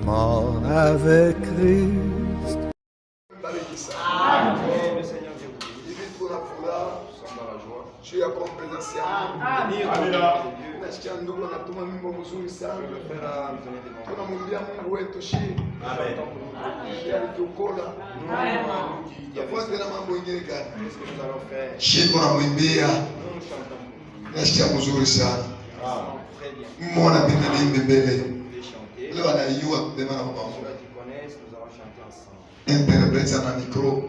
mort avec Christ. Tu as compréhension. Nasikia ndugu anatuma mimbo mzuri sana. Tunamwambia Mungu wetu shi. Amen. Alitukola. Tafadhali na mambo mengine gani? Shi tunamwimbia. Nasikia mzuri sana. Mbona bina nimbe mbele. Leo anayua kudema na pamoja. Interpreta na micro.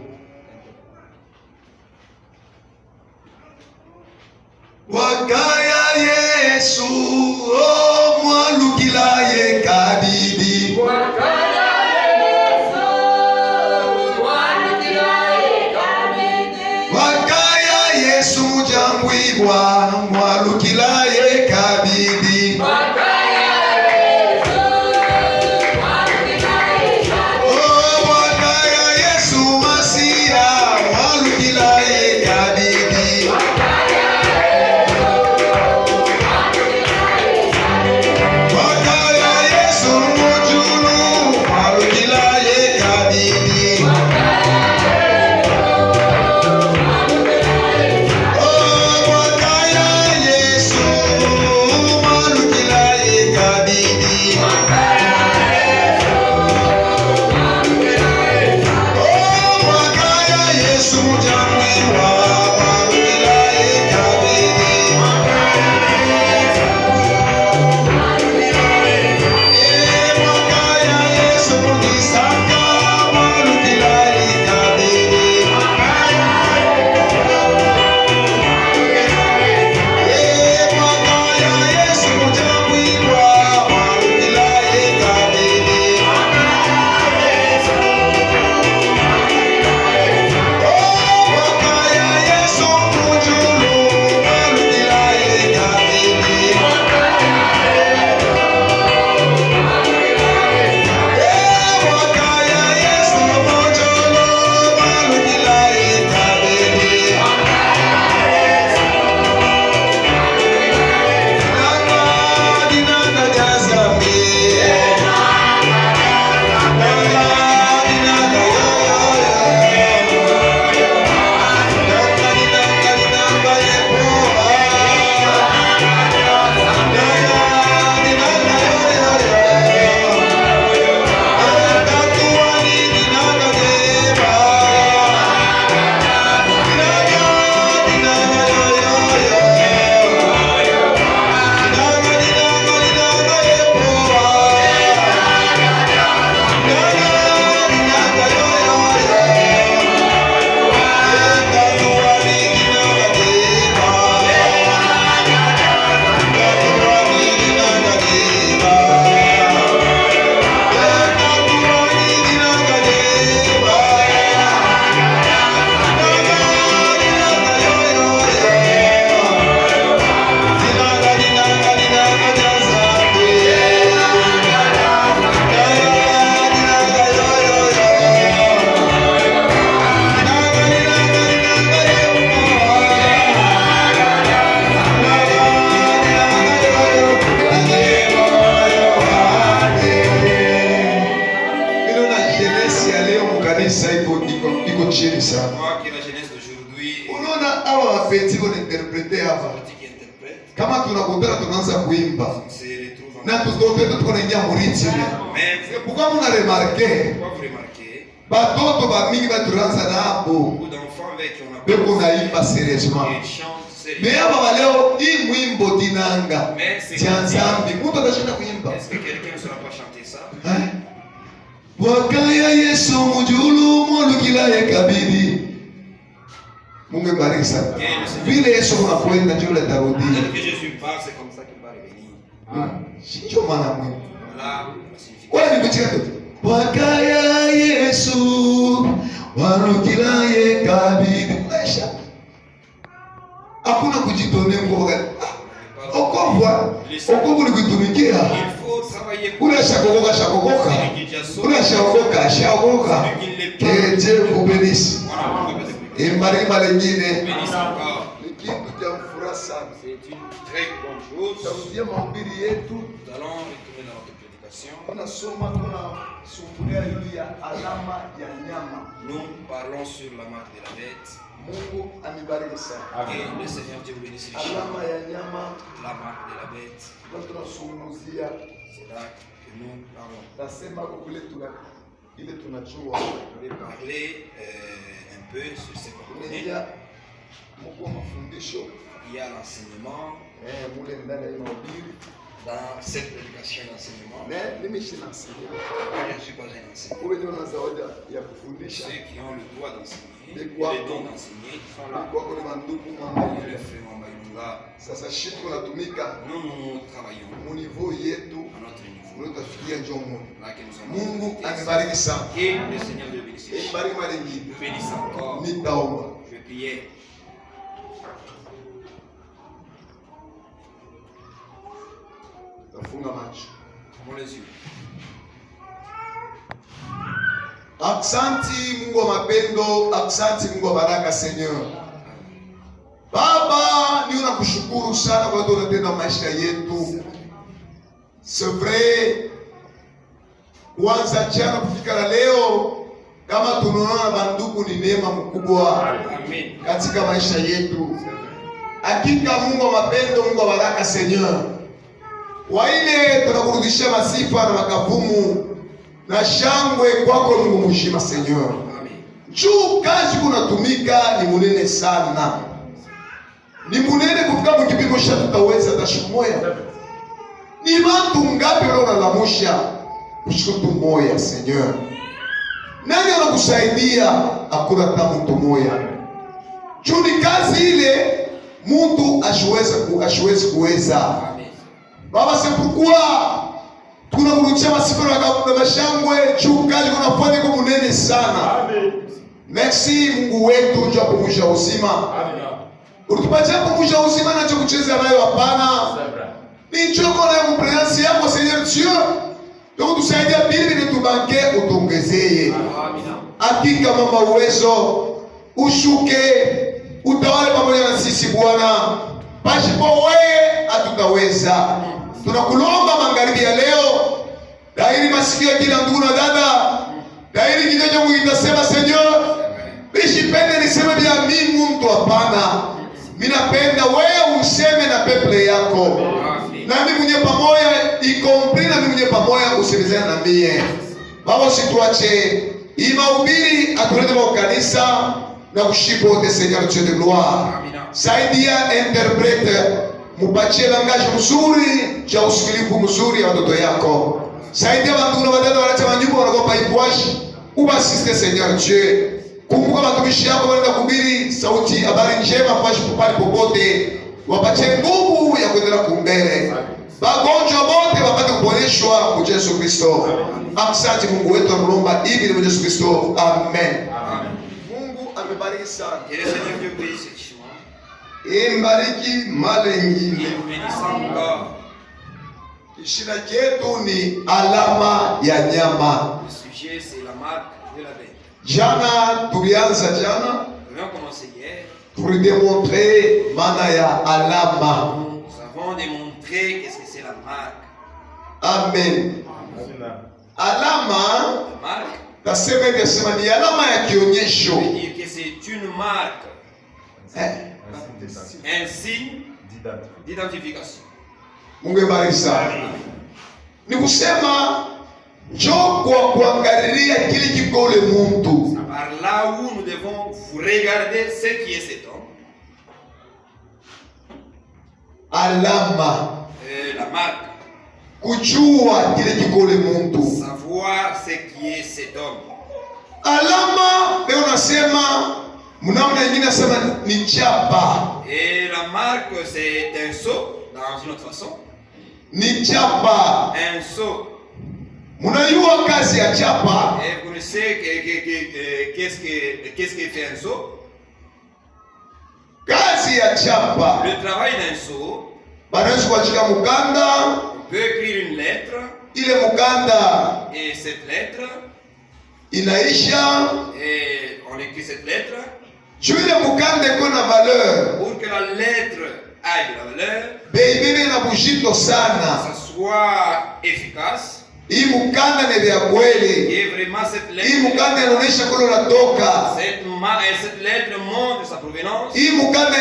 Wakaya Yesu o mwalukila ye kabidi. Wakaya Yesu mwalukila ye kabidi. Wakaya Yesu mujambwibwa mwalukila ye kabidi. Wakaya Yesu mwalukila ye kabidi. Oh wakaya Yesu Masia mwalukila ye kabidi. Kama tunakutana tunaanza kuimba na tutoto tunaingia muritime. Pourquoi vous n'avez remarqué? Batoto ba mingi baturanza nabo. Beko naimba sérieusement. Mais aba leo hii mwimbo dinanga. Tianzambi. Mtu atashinda kuimba. Est-ce que quelqu'un ne saura pas chanter ça? Wakaya Yesu mujulu mwalukila ye kabidi. Mungu bariki sana. Vile Yesu unakwenda ndio utarudi. Que Jésus parle, c'est comme ça qu'il va revenir. Sio maana mwimbo. Voilà la signification. Wewe ni mchikato. Wakaya Yesu mwalukila ye kabidi. Maisha. Hakuna kujitolea kwa okovu ni kuitumikia. Il faut travailler pour Unashakokoka. Unashakokoka. Keje kubelisi. Imbarima lengine. Ni kitu cha furaha sana. C'est une très bonne chose. Tarudia mahubiri yetu. Nous allons retourner dans notre prédication. signification. Nous parlons sur la marque de la bête. Et le Seigneur Dieu vous bénisse richement. La marque de la bête. C'est là que nous parlons. Je vais parler un peu sur ce qu'on connaît. Il y a l'enseignement. Dans cette prédication d'enseignement, je ne suis pas un enseignant. Ceux qui ont le droit d'enseigner, le don d'enseigner, sont là. Et le frère Mambayunga, nous travaillons à notre niveau. Là que nous sommes. Et le Seigneur Dieu bénisse. Je bénisse encore. Je vais prier. Fermons les yeux. Aksanti Mungu wa mapendo, aksanti Mungu wa baraka Seigneur. Baba, ni unakushukuru sana kwa sababu unatenda maisha yetu. C'est vrai, kuanza jana kufika la leo, kama tunaona bandugu ni neema mkubwa katika maisha yetu. Hakika Mungu wa mapendo, Mungu wa baraka Seigneur. Kwa ile tunakurudishia masifa na makavumu na shangwe kwako Mungu mshima Seigneur. Juu kazi kunatumika ni munene sana. Ni munene kufika mkipimo cha tutaweza tashumoya. Ni watu ngapi leo unalamusha kushukuru moya Seigneur. Nani anakusaidia hakuna hata mtu moya. Juu ni kazi ile mtu ashwezi kuweza. Baba, c'est pourquoi tunakurudishia masifa na mashangwe juu kazi unafanya kwa munene sana. Amen. Merci Mungu wetu juu ya kumusha uzima. Amen. Utupatia kumusha uzima na kucheza nayo hapana. Ni choko na mpreansi yako Seigneur Dieu. Donc tusaidia Biblia ni tubanke utongezeye. Amen. Hakika mama uwezo ushuke utawale pamoja na sisi Bwana. Pasipo wewe hatutaweza. Tunakulomba magharibi ya leo, dairi masikio ya kila ndugu na dada, dairi kinywa changu kitasema Seigneur, nisipende niseme bila mimi mtu hapana. Mimi napenda wewe useme na peple yako. Na mimi mwenye pamoja, ikompri na mimi mwenye pamoja usemezane na mie. Baba, usituache. Hii mahubiri atulete kwa kanisa na kushipote Seigneur Dieu de gloire. Saidia interprete, mupatie langage mzuri, cha usikilivu mzuri ya watoto yako. Saidia watu na wadada wanacha manyumba wanakopa ipwashi. Ubasiste Seigneur Dieu. Kumbuka watumishi yako wanaenda kuhubiri sauti habari njema kwa pale popote. Wapatie nguvu ya kuendelea kumbele. Wagonjwa wote wapate kuponyeshwa kwa Yesu Kristo. Asante Mungu wetu, tunaomba hivi kwa Yesu Kristo. Amen. Mungu amebariki sana. Imbariki malengi. Kishina chetu ni alama ya nyama. Jana tulianza jana. Tulidemontre maana ya alama. Nous avons démontré qu'est-ce que c'est la marque. Amen. Alama. Tasema ni alama ya kionyesho. Ça veut dire que c'est une marque. Un signe d'identification. Mungu bariki sana. Ni kusema njoo kwa kuangalia kile kiko ule mtu. Par là où nous devons regarder ce qui est cet homme. Alama. La marque. Kujua kile kiko ule mtu. Savoir ce qui est cet homme. Alama leo nasema mnaona nyingine nasema ni chapa. Et la marque c'est un sceau dans une autre façon. Ni chapa. Un sceau. Mnajua kazi ya chapa. Et vous connaissez qu'est-ce que fait un sceau? Kazi ya chapa. Le travail d'un sceau. Banaweza kuachika mukanda. On peut écrire une lettre. Ile mukanda. Et cette lettre. Inaisha. Et on écrit cette lettre. Juu ile mukanda iko na valeur. Pour que la lettre ait de la valeur. Beibibi na bujito sana. Que ça soit efficace. Hii mukanda ni vya kweli. Et vraiment cette Hii lettre, mukanda inaonyesha kule unatoka. cette lettre montre sa provenance. Hii mukanda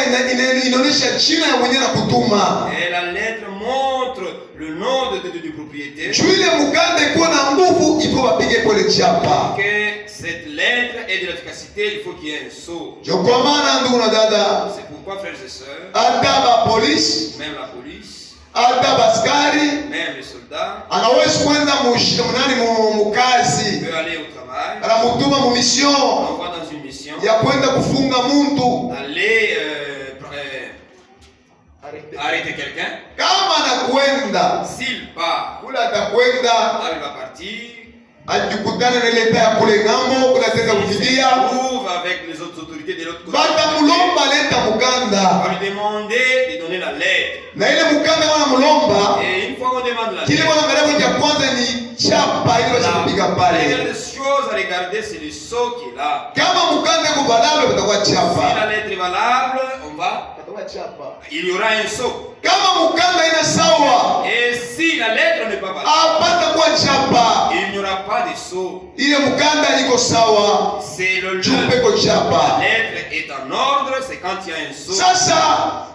inaonyesha jina ya mwenye na kutuma. Et la lettre montre le nom du propriétaire. Juu ile mukanda ikuwa na nguvu, ifo bapige pole chapa. Que cette lettre ait de l'efficacité, il faut qu'il y ait un sceau. Jo kwa maana ndugu na dada, C'est pourquoi, frères et sœurs, hata ba polisi, même la police, hata baskari même les soldats, anawezi kwenda mukazi, peut aller au travail, anamutuma mu mission on va dans une mission, ya kwenda kufunga muntu. aller arrêter quelqu'un. Kama anakwenda S'il part, kule, atakwenda là il va partir, ajikutana na ile taa kule ngambo, kule atenda il se kufikia trouve avec les autres autorités de l'autre côté. batamulomba leta On mukanda, va lui demander de donner la lettre. na ile mukanda wanamulomba Et une fois qu'on demande la kile lettre, wanaangalia cha kwanza ni chapa ili waweze kupiga la pale. première des choses à regarder, c'est le sceau qui est là. Kama mukanda iko valable, patakuwa Si chapa. la lettre est valable, on va, il y aura un sceau. Kama mukanda ina sawa, Et si la lettre n'est pas valable, apatakuwa chapa. il n'y aura pas de sceau. Ile mukanda iko sawa, C'est le lieu. jumbe ko La chapa. lettre est en ordre, c'est quand il y a un sceau. Sasa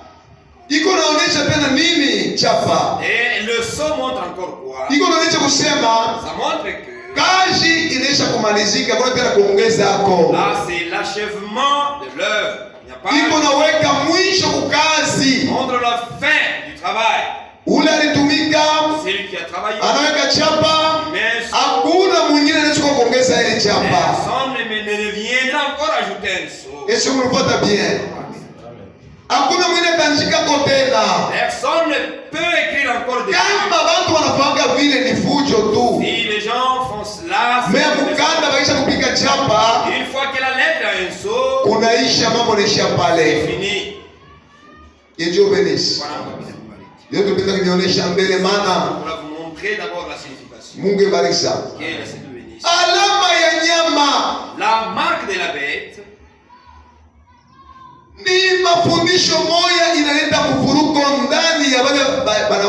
iko naonesha tena nini chapa? Et le sceau montre encore quoi? Iko naonesha kusema Ça montre que kazi inaisha kumalizika, kuna tena kuongeza hako. là, c'est l'achèvement de l'œuvre. Il n'y a pas. Iko naweka mwisho kukazi. Montre la fin du travail. Ule alitumika Celui qui a travaillé, anaweka chapa, mais hakuna mwingine anaweza kuongeza ile chapa. personne ne viendra encore ajouter un sceau. Est-ce que vous me voyez bien? Hakuna mwingine atanishika tena. Personne ne peut écrire encore des Kama watu wanafanga vile ni fujo tu. Si les gens font cela, Mais mukanda baisha kupika chapa, une fois que la lettre a un sceau, unaisha mambo naisha c'est pale. fini. Yejo benis. Voilà, on va bien vous parler. Leo tupenda kunionyesha mbele maana On va vous montrer d'abord la signification. Mungu ibariki sana. Quelle est cette bénédiction? Alama ya nyama La marque de la bête, ni mafundisho moya inaleta kuvuruko ndani ya wale bana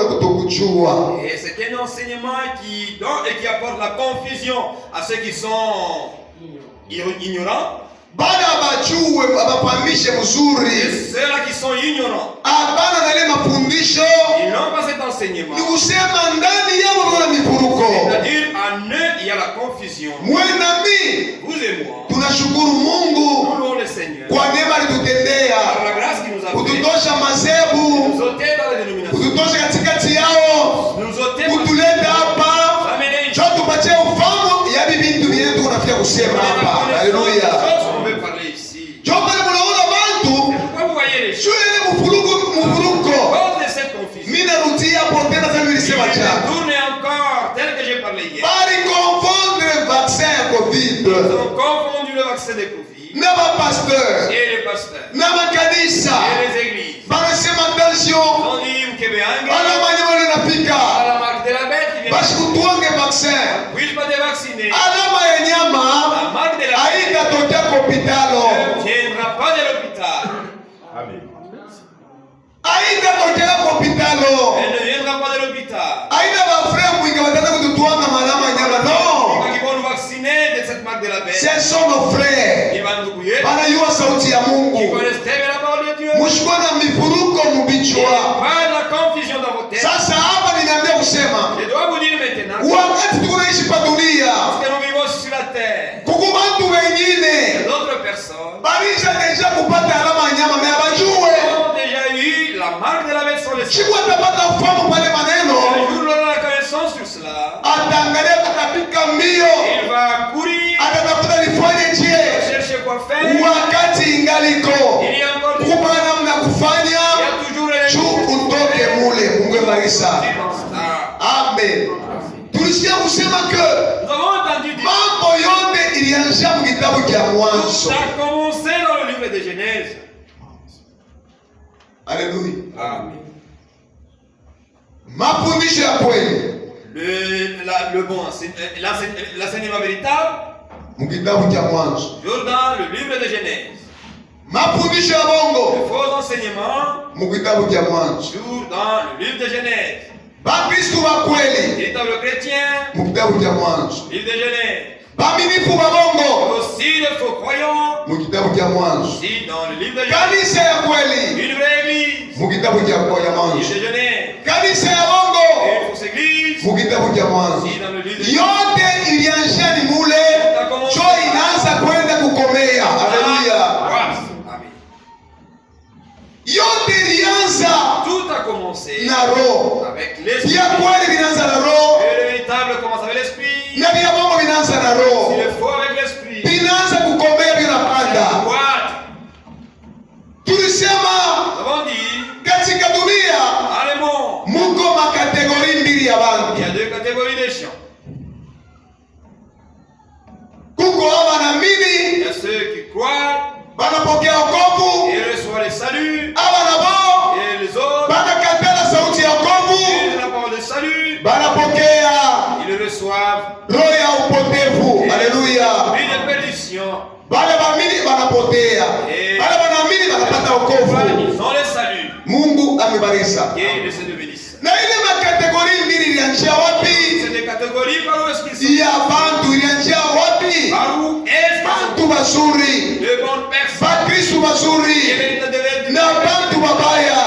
kutokujua. et c'est un enseignement qui donne et qui apporte la confusion à ceux qui sont ignorants. Bana bajue abapamishe Et mzuri. ceux-là qui sont ignorants, Abana na ile mafundisho ils n'ont pas cet enseignement. ni kusema ndani yao kuna mivuruko. C'est-à-dire, en eux, il y a la confusion. Mwenami Vous et moi, tunashukuru nous Mungu louons le Seigneur. kwa neema Par alitutendea la grâce qu'il nous a fait, kututosha nous mazebu, ôter dans les dénominations, kututosha katikati yao, nous ôter kutuleta hapa amener une cho tupatie ufahamu ya vitu vile tunafikia kusema hapa. Haleluya. on veut parler ici. Jo pale mnaona watu Pourquoi vous voyez les choses? sio ile mvuruko. Cause de cette confusion. Mimi narudia hapo tena sasa nilisema Je jana. tourne encore tel que j'ai parlé hier. Bali confondre vaccin ya Covid Ils ont confondu le vaccin de Covid na ba pasteur et les pasteurs na makanisa et les églises. banasema attention, On dit Mkebeange, bana manyama à nafika la marque de la bête qui vient. basi kutuange vaccin. Puis pas de vacciner. Alama ya La nyama marque de la bête haitatokea kwa hopitalo, ne viendra pas de l'hôpital. haitatokea kwa hopitalo, Elle ne viendra pas de l'hôpital. haina bafrère mwingi watata kututuanga malama ya nyama. No, Quand ils vont nous vacciner de cette marque de la bête, ce sont nos frères ils vont nous bouiller. banayua sauti ya Qui Mungu. connaissent très bien la parole de Dieu. Mushikuwa na mivuruko mubichwa. Pas de la confusion dans vos têtes. Sasa hapa ninaambia kusema Je dois vous dire maintenant, wakati tunaishi pa dunia parce que nous vivons sur la terre, kuku bantu wengine d'autres personnes balisha deja kupata alama ya nyama mea bajue ont déjà eu la marque de la bête sur le sang. siku atapata ufahamu pale maneno Un jour, on aura la connaissance sur cela. ataangalia tutapika mbio Il va courir, atatafuta nifanye je chercher quoi faire. wakati ingaliko Il y a encore du kupa namna kufanya Il y a toujours les juu utoke mule. Mungu ebarisa. Amen. Tulisikia kusema ke Nous avons entendu dire mambo yote ilianzia mu kitabu cha Mwanzo. ça a commencé dans le livre de Genèse. Haleluya. Amen. Mafundisho ya kweli Le bon l'enseignement véritable, mu kitabu cha Mwanzo. toujours dans le livre de Genèse. Mafundisho ya Le bongo faux enseignement, mu kitabu cha Mwanzo. toujours dans le livre de Genèse. Bakristo wa kweli. Véritable chrétien. Mukitabu cha Mwanzo. Livre de Genèse. Baminifu wa bongo. Aussi les faux croyants. Mukitabu cha Mwanzo. Si dans le livre de Genèse. Kanisa ya kweli. Une vraie église. Mukitabu cha Mwanzo. Livre de Genèse. Kanisa ya bongo. Une fausse église. Mukitabu cha Mwanzo. Si dans le livre de Genèse. Yote ilianzia ni mule. Jo inaanza kwenda kukomea. Haleluya. Amen. Yote ilianza. Tout a commencé na roho. avec l'esprit. Vya kweli vinaanza na roho. Et le véritable commence avec l'esprit. Na vya bongo vinaanza na roho. Il est fort avec l'esprit. Vinaanza kukomea vinapanda. Tulisema katika dunia muko makategori mbili ya bantu. Il y a deux catégories de gens. Kuko wanaamini, il y a ceux qui croient, banapokea wokovu, et reçoivent le salut, nabo et les autres, banakatala sauti ya wokovu, et la parole de salut, banapokea ils reçoivent roho ya upotevu. Haleluya. Une de perdition. Bale baamini banapotea, bale banaamini banapata wokovu. Ils ont le salut. Mungu amebarisa. Et les de bénisse. Na ile makategori mbili ilianzia wapi? C'est des catégories par où est-ce qu'ils sont? Ya bantu ilianzia wapi? Par où est-ce Bantu bazuri, de bonnes personnes? Bakristo bazuri na bantu babaya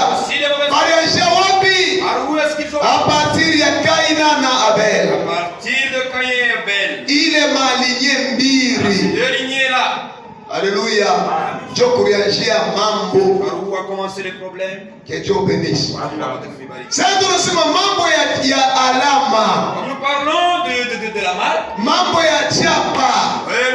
balianzia wapi? Par où est-ce qu'ils sont? A partir ya Kaina na Abel. À partir de Caïn et Abel. Ile malinye mbili. Deux lignées là. Alléluia. Jo kulianzia mambo. Par où a commencé le problème? Que Dieu bénisse. Sasa tunasema mambo ya alama. Nous parlons de la marque. Mambo ya chapa.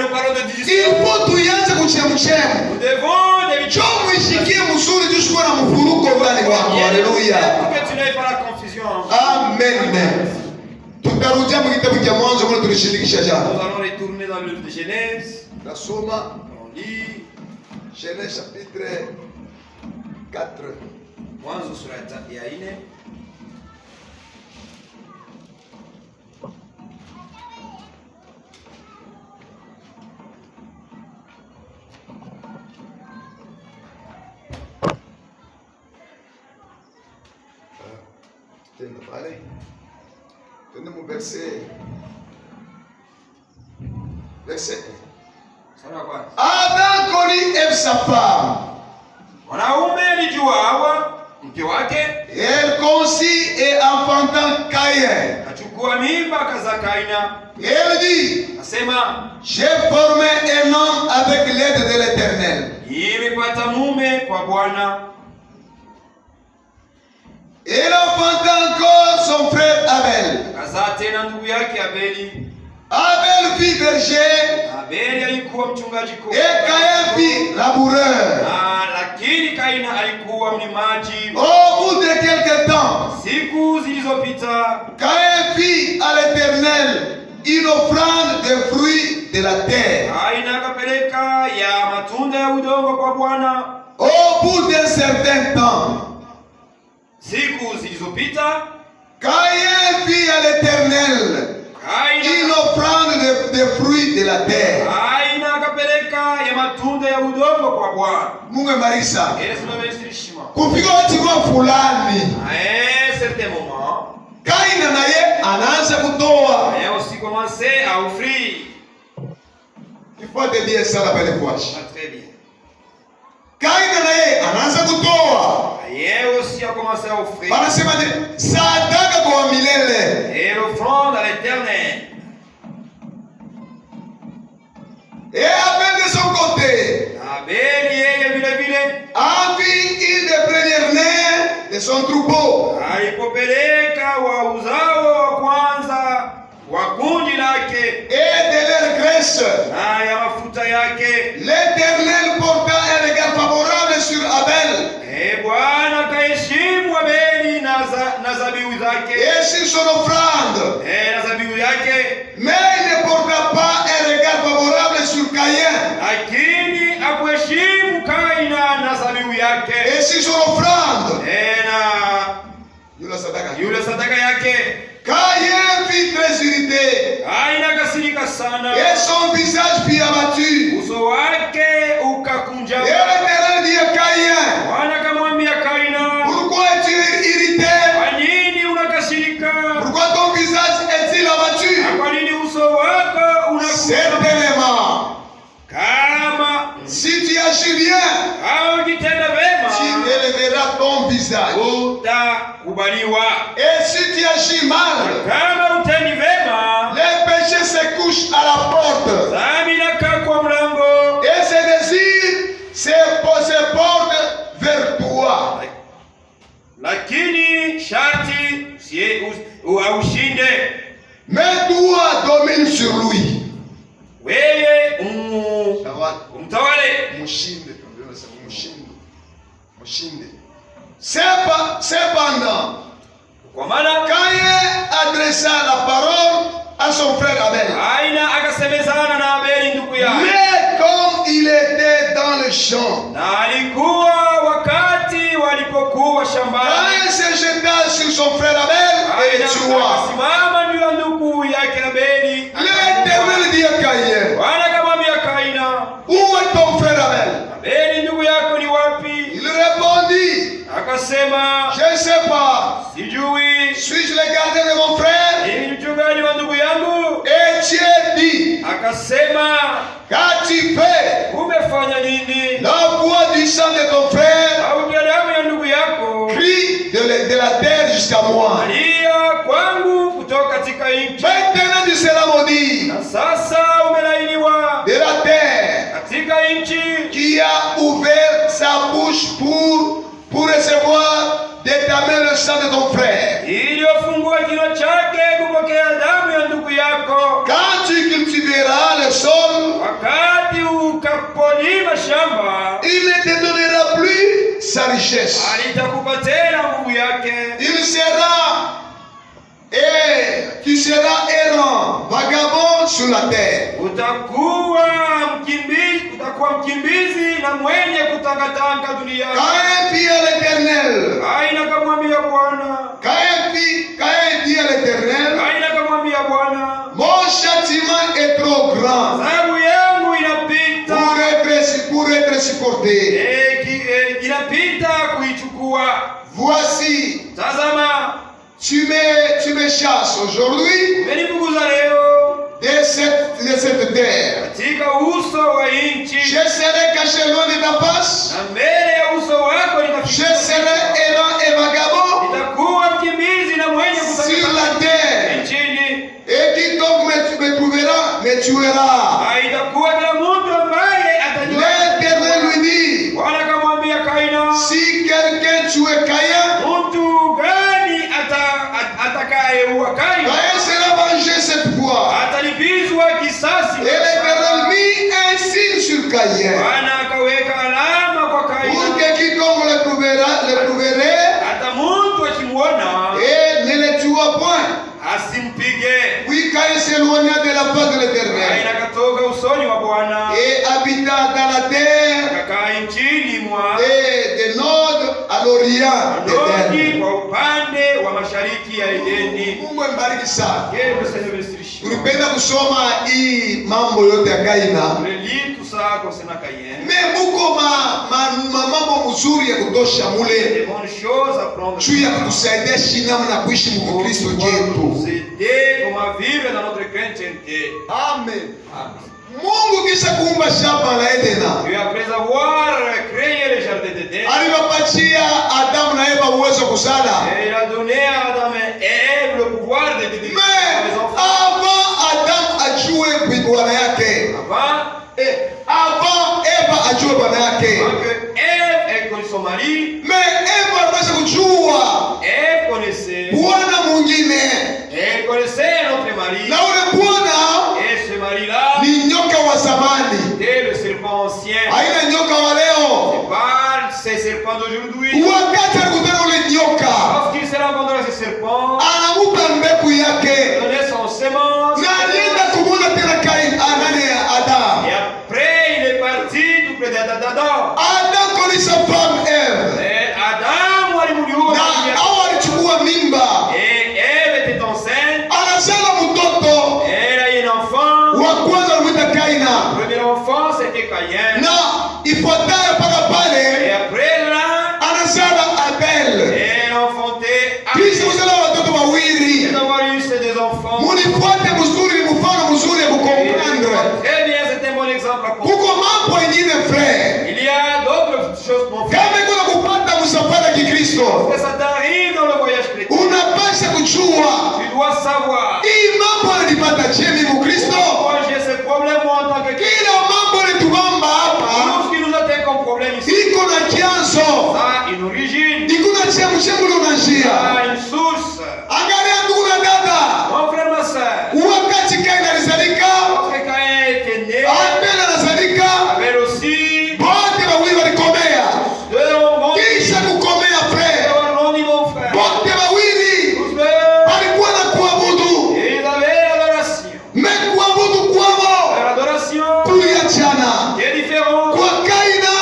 Nous parlons de digital. Il faut tuanze kuchemshem. Nous devons Jo muishikie mzuri tusikuwe na mvuruko ndani mwako. Haleluya. Pour que tu n'aies pas la confusion. Amen. Tutarudia mu kitabu cha Mwanzo kule tulishirikisha jana. Nous allons retourner dans le livre de Genèse. Nasoma On lit Genèse chapitre 4. Mwanzo sura ya 4. Tendo pale. Tendo mu verset 1. Adam connaît Ève sa femme. Mwanaume alijua Hawa mke wake. Elle conçut et enfanta Caïn. Achukua mimba akaza Kaina. Elle dit, asema, j'ai formé un homme avec l'aide de l'Éternel. Nimepata mume kwa Bwana. Elle enfanta encore son frère Abel. Akazaa tena ndugu yake Abeli. Abel fit berger. Abeli alikuwa mchungaji kondoo. Et Caïn fit laboureur. Lakini Kaina alikuwa mlimaji. Au bout de quelque temps, siku zilizopita, Caïn fit à l'Éternel une offrande de fruits de la terre. Kaina akapeleka ya matunda ya udongo kwa Bwana. Au bout d'un certain temps, siku zilizopita, Caïn fit à l'Éternel une offrande de fruits de la terre. Kaina akapeleka ya matunda ya udongo kwa Bwana. Mungu amarisa. Elesimameshishima. Kufika wakati fulani. Certain moment. Kaina naye anaanza kutoa. Aussi commencer à offrir. Il faut te dire ça la belle fois. Très bien. Kaina naye anaanza kutoa. Yeye aussi a commencé à offrir. Wanasema sadaka kwa milele. Et l'offrande à l'Éternel. Et Abel de son côté. Abel yeye vile vile a pris une des premières nées de son troupeau. Alipopeleka wa uzao wa kwanza wa kundi lake. Et de leur graisse. Na ya mafuta yake. L'Éternel porta un regard favorable sur Abel. Bwana kaheshimu Abeli na zabihu zake. Et sur son offrande. Na zabihu yake. Mais il ne porta pas un regard favorable sur Caïn. Lakini akuheshimu Kaina na zabihu yake. Et sur son offrande. Na yule sadaka yake. Caïn fit très irrité. Kaina kasirika sana. Et son visage fut abattu. Uso wake ukakunjama. Et l'Éternel dit à Caïn. Bwana akamwambia Kaina, pourquoi es-tu irrité? kwa nini unakasirika? usage. utakubaliwa. Et si tu agis mal, Kama utendi vema, les péchés se couchent à la porte. dhambi inakaa kwa mlango, Et ses désirs se portent vers toi. lakini sharti aushinde. Mais toi domine sur lui. Wewe umtawale. Cependant, Kwa maana Caïn adressa la parole à son frère Abel. Kaina akasemezana na Abeli ndugu yake. Mais comme il était dans le champ, Na alikuwa wakati walipokuwa shambani, Caïn se jeta sur son frère Abel et le tua. akasimama juu ya ndugu yake Abeli. L'Éternel dit à Caïn, Bwana akamwambia Kaina, où est ton frère Abel? Abeli ndugu yako ni wapi? Il répondit, Akasema, je ne sais pas. sijui, Suis-je le gardien de mon frère? ni mchungaji wa ndugu yangu. Et Dieu dit, Akasema, qu'as-tu fait? umefanya nini? La voix du sang de ton frère Sauti ya damu ya ndugu yako crie de la terre jusqu'à moi. alia kwangu kutoka katika nchi. Maintenant tu seras maudit Na sasa umelainiwa de la terre katika nchi qui a ouvert sa bouche pour recevoir de ta main le sang de ton frère. iliyofungua kinywa chake kupokea damu ya ndugu yako. Quand tu cultiveras le sol, Wakati ukapolima shamba, il ne te donnera plus sa richesse. alitakupa tena nguvu yake. Il sera et tu seras errant, vagabond sur la terre. Utakuwa mkimbizi na mwenye kutangatanga duniani. Caïn dit à l'Éternel, Kaina akamwambia Bwana, Caïn dit à l'Éternel, Kaina akamwambia Bwana, mon châtiment est trop grand adhabu yangu inapita pour être supporté. inapita kuichukua. Voici, Tazama, tu me chasses aujourd'hui umenifukuza leo de cette terre. katika uso wa nchi, Je serai caché loin de ta face. na mbele ya uso wako Je nitafichwa. serai errant et vagabond Nitakuwa mkimbizi na mwenye sur la kutangatanga terre. nchini. Et quiconque me trouvera me tuera. Haitakuwa kila mtu ambaye atajua. L'Éternel lui dit, Bwana akamwambia Kaina, si quelqu'un tue Caïn, mtu gani atakayeua Kaina Caïn sera vengé cette fois. atalipizwa kisasi. Et l'Éternel mit un signe sur Caïn, Bwana akaweka alama kwa pour Kaina, que quiconque le trouverait hata mtu akimwona et ne le tuera point. asimpige. Puis Caïn s'éloigna de la face de l'Éternel Kaina akatoka usoni wa Bwana et habita dans la terre akakaa nchini mwa et de nord à l'orient Nodi d'Éden. kwa upande wa mashariki ya Edeni. Mungu ambariki sana. Yeye mseme msirisho. Tulipenda kusoma hii mambo yote ya Kaina. Leli tusaa konsena Kayen. Me muko mambo mzuri ya kutosha Des mule bonnes choses à prendre. juu ya kutusaidia shi namna ya kuishi mu Kristo chetu. Nous aider comment vivre dans notre chrétienté. Amen. Mungu kisha kuumba shamba la Edena, Et après avoir créé le jardin d'Éden, aliwapatia Adamu na Eva uwezo wa kuzala. et il a donné à Adam et Ève le pouvoir de décider Mais les enfants. avant Adamu ajue bwana yake, avant Eva ajue bwana yake, Avant que Ève ait connu son mari, mais Eva aliweza kujua Ève connaissait, bwana mwingine, elle connaissait notre mari. na ule bwana Et ce mari-là, ni nyoka wa zamani, c'était le serpent ancien. haina nyoka wa leo. Par ces serpents d'aujourd'hui, Wakati alikutana ule nyoka, lorsqu'il s'est rencontré avec ces serpents, anamupa mbegu yake, il donnait son sémence. na alienda kumwona tena Kaini, nani Adamu. Et après, il est parti tout près d'Adam. Adamu koni sa femme Eve, Et Adam walimjua na au alichukua mimba, et Ève était enceinte. anazala mtoto Elle a eu un enfant. wa kwanza alimwita Le Kaina, premier enfant, c'était Caïn. na ifuatayo mpaka Et pale après là, anazala Mkristo, Parce que ça t'arrive dans le voyage chrétien. unapasha kujua Tu dois savoir. hii mambo yananipata je mimi Mkristo? Moi j'ai ce problème moi en tant que chrétien. Kila mambo yanatubamba hapa Tout ce qui nous atteint comme problème ici, iko na chanzo, ça a une origine, iko na chemchemu na ça njia. a une source. Angalia ndugu na dada, Mon frère, ma soeur, wakati Kaini alizalika, lorsque Caïn était né, Abel anazalika, Abel aussi, wote wawili walikomea. deux ont Kisha kukomea pe, dit mon frère, wote wawili tous deux, walikuwa na kuabudu, et ils avaient l'adoration. mekuabudu kwao Leur adoration kuliachana. est différente. Kwa Kaina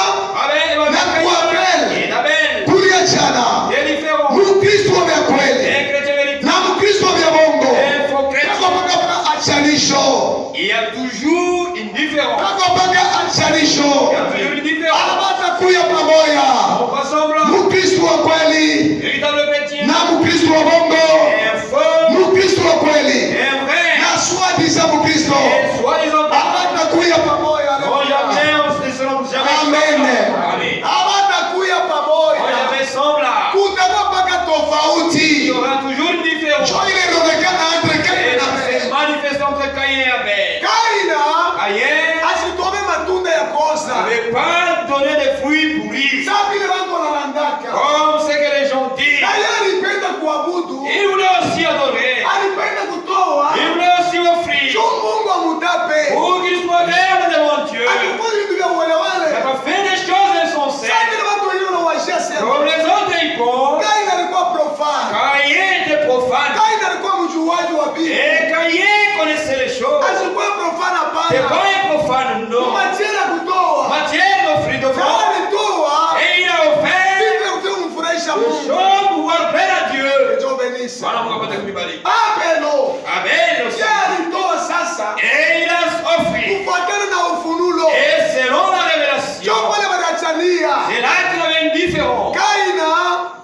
Abel na kwa Abel et d'Abel kuliachana. est différent. Mkristo wa vya kweli Un chrétien véritable, na Mkristo wa vya bongo un faux chrétien, kakopaka achanisho, il y a toujours une différence. kakopaka Il y a achanisho, toujours une différence. anapata kuya pamoja. On va semblant. Mkristo wa kweli Véritable chrétien, na Mkristo wa bongo, un faux, Mkristo wa kweli un vrai, na swadisa Mkristo et soi-disant pas. anapata kuya pamoja. Non, jamais on se seront jamais Amen. semblables. Amen. Anapata kuya Non, pamoja, jamais semblable. kutakapaka Il y tofauti. aura toujours une différence. Jo ile inaonekana entre Et Kaina na ça Abel. se manifeste entre Caïn et Abel. Kaina Caïn asitome matunda ya kosa n'avait pas donné de fruits pourris, sa vile watu wanalandaka. comme ce que les gens disent. Na yeye alipenda kuabudu, Il voulait aussi adorer. alipenda kutoa Il voulait aussi offrir. juu Mungu amutape. Pour qu'il soit réel devant Dieu. Alikuwa vitu vya uelewale. Il n'a pas fait des choses insensées. Sa vile watu wengine wanawashia sema. Comme les autres hypocrites. Kaina alikuwa profane. Caïn était profane. Kaina alikuwa mjuaji wa Biblia. Et Caïn connaissait les choses. Asikuwa profane C'est hapana. pas un profane, non. Matiera kutoa. Matière d'offrir de Na foi. alitoa Et il a offert vitu vya kumfurahisha des Mungu. choses pour pouvoir plaire à Dieu. Ndio Benisa. Voilà pourquoi pas de kubariki. Abelo. Abel aussi. Yeye alitoa sasa Et il a offert. kufuatana na ufunulo. Et selon la révélation, Ndio pale wanachania. c'est là qu'il avait une différence. Kaina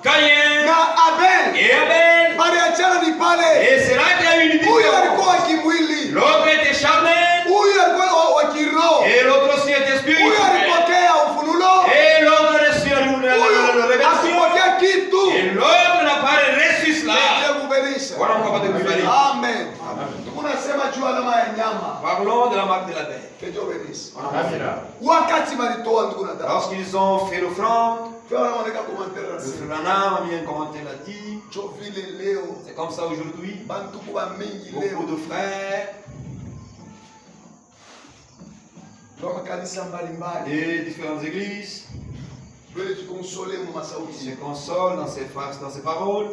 Caïn na Abel et Abel. waliachana ni pale. Et c'est là qu'il y a eu une Huyu différence. alikuwa wa kimwili, L'autre était charnel. huyu alikuwa wa kiroho. Et l'autre aussi était Huyu spirituel. alipokea ufunulo, Et l'autre a reçu la huyu révélation. asipokea kitu. Et l'autre n'a pas reçu cela. Ndiye kubelisha. Voilà pourquoi pas de kubariki. Amen. Tunasema juu alama ya nyama. Parlons de la marque de la bête. Ndiye kubelisha. Voilà. Wakati walitoa ndugu na dada. Lorsqu'ils ont fait l'offrande, Kwa wanaandika commentaire le rasmi. frère Branham a mis un commentaire là-dit. Jo vile leo C'est comme ça aujourd'hui. bantu kwa mingi Beaucoup leo de frères kwa makanisa mbalimbali et différentes églises wale tukonsole mu se masauti. consolent dans ces phrases, dans ces paroles.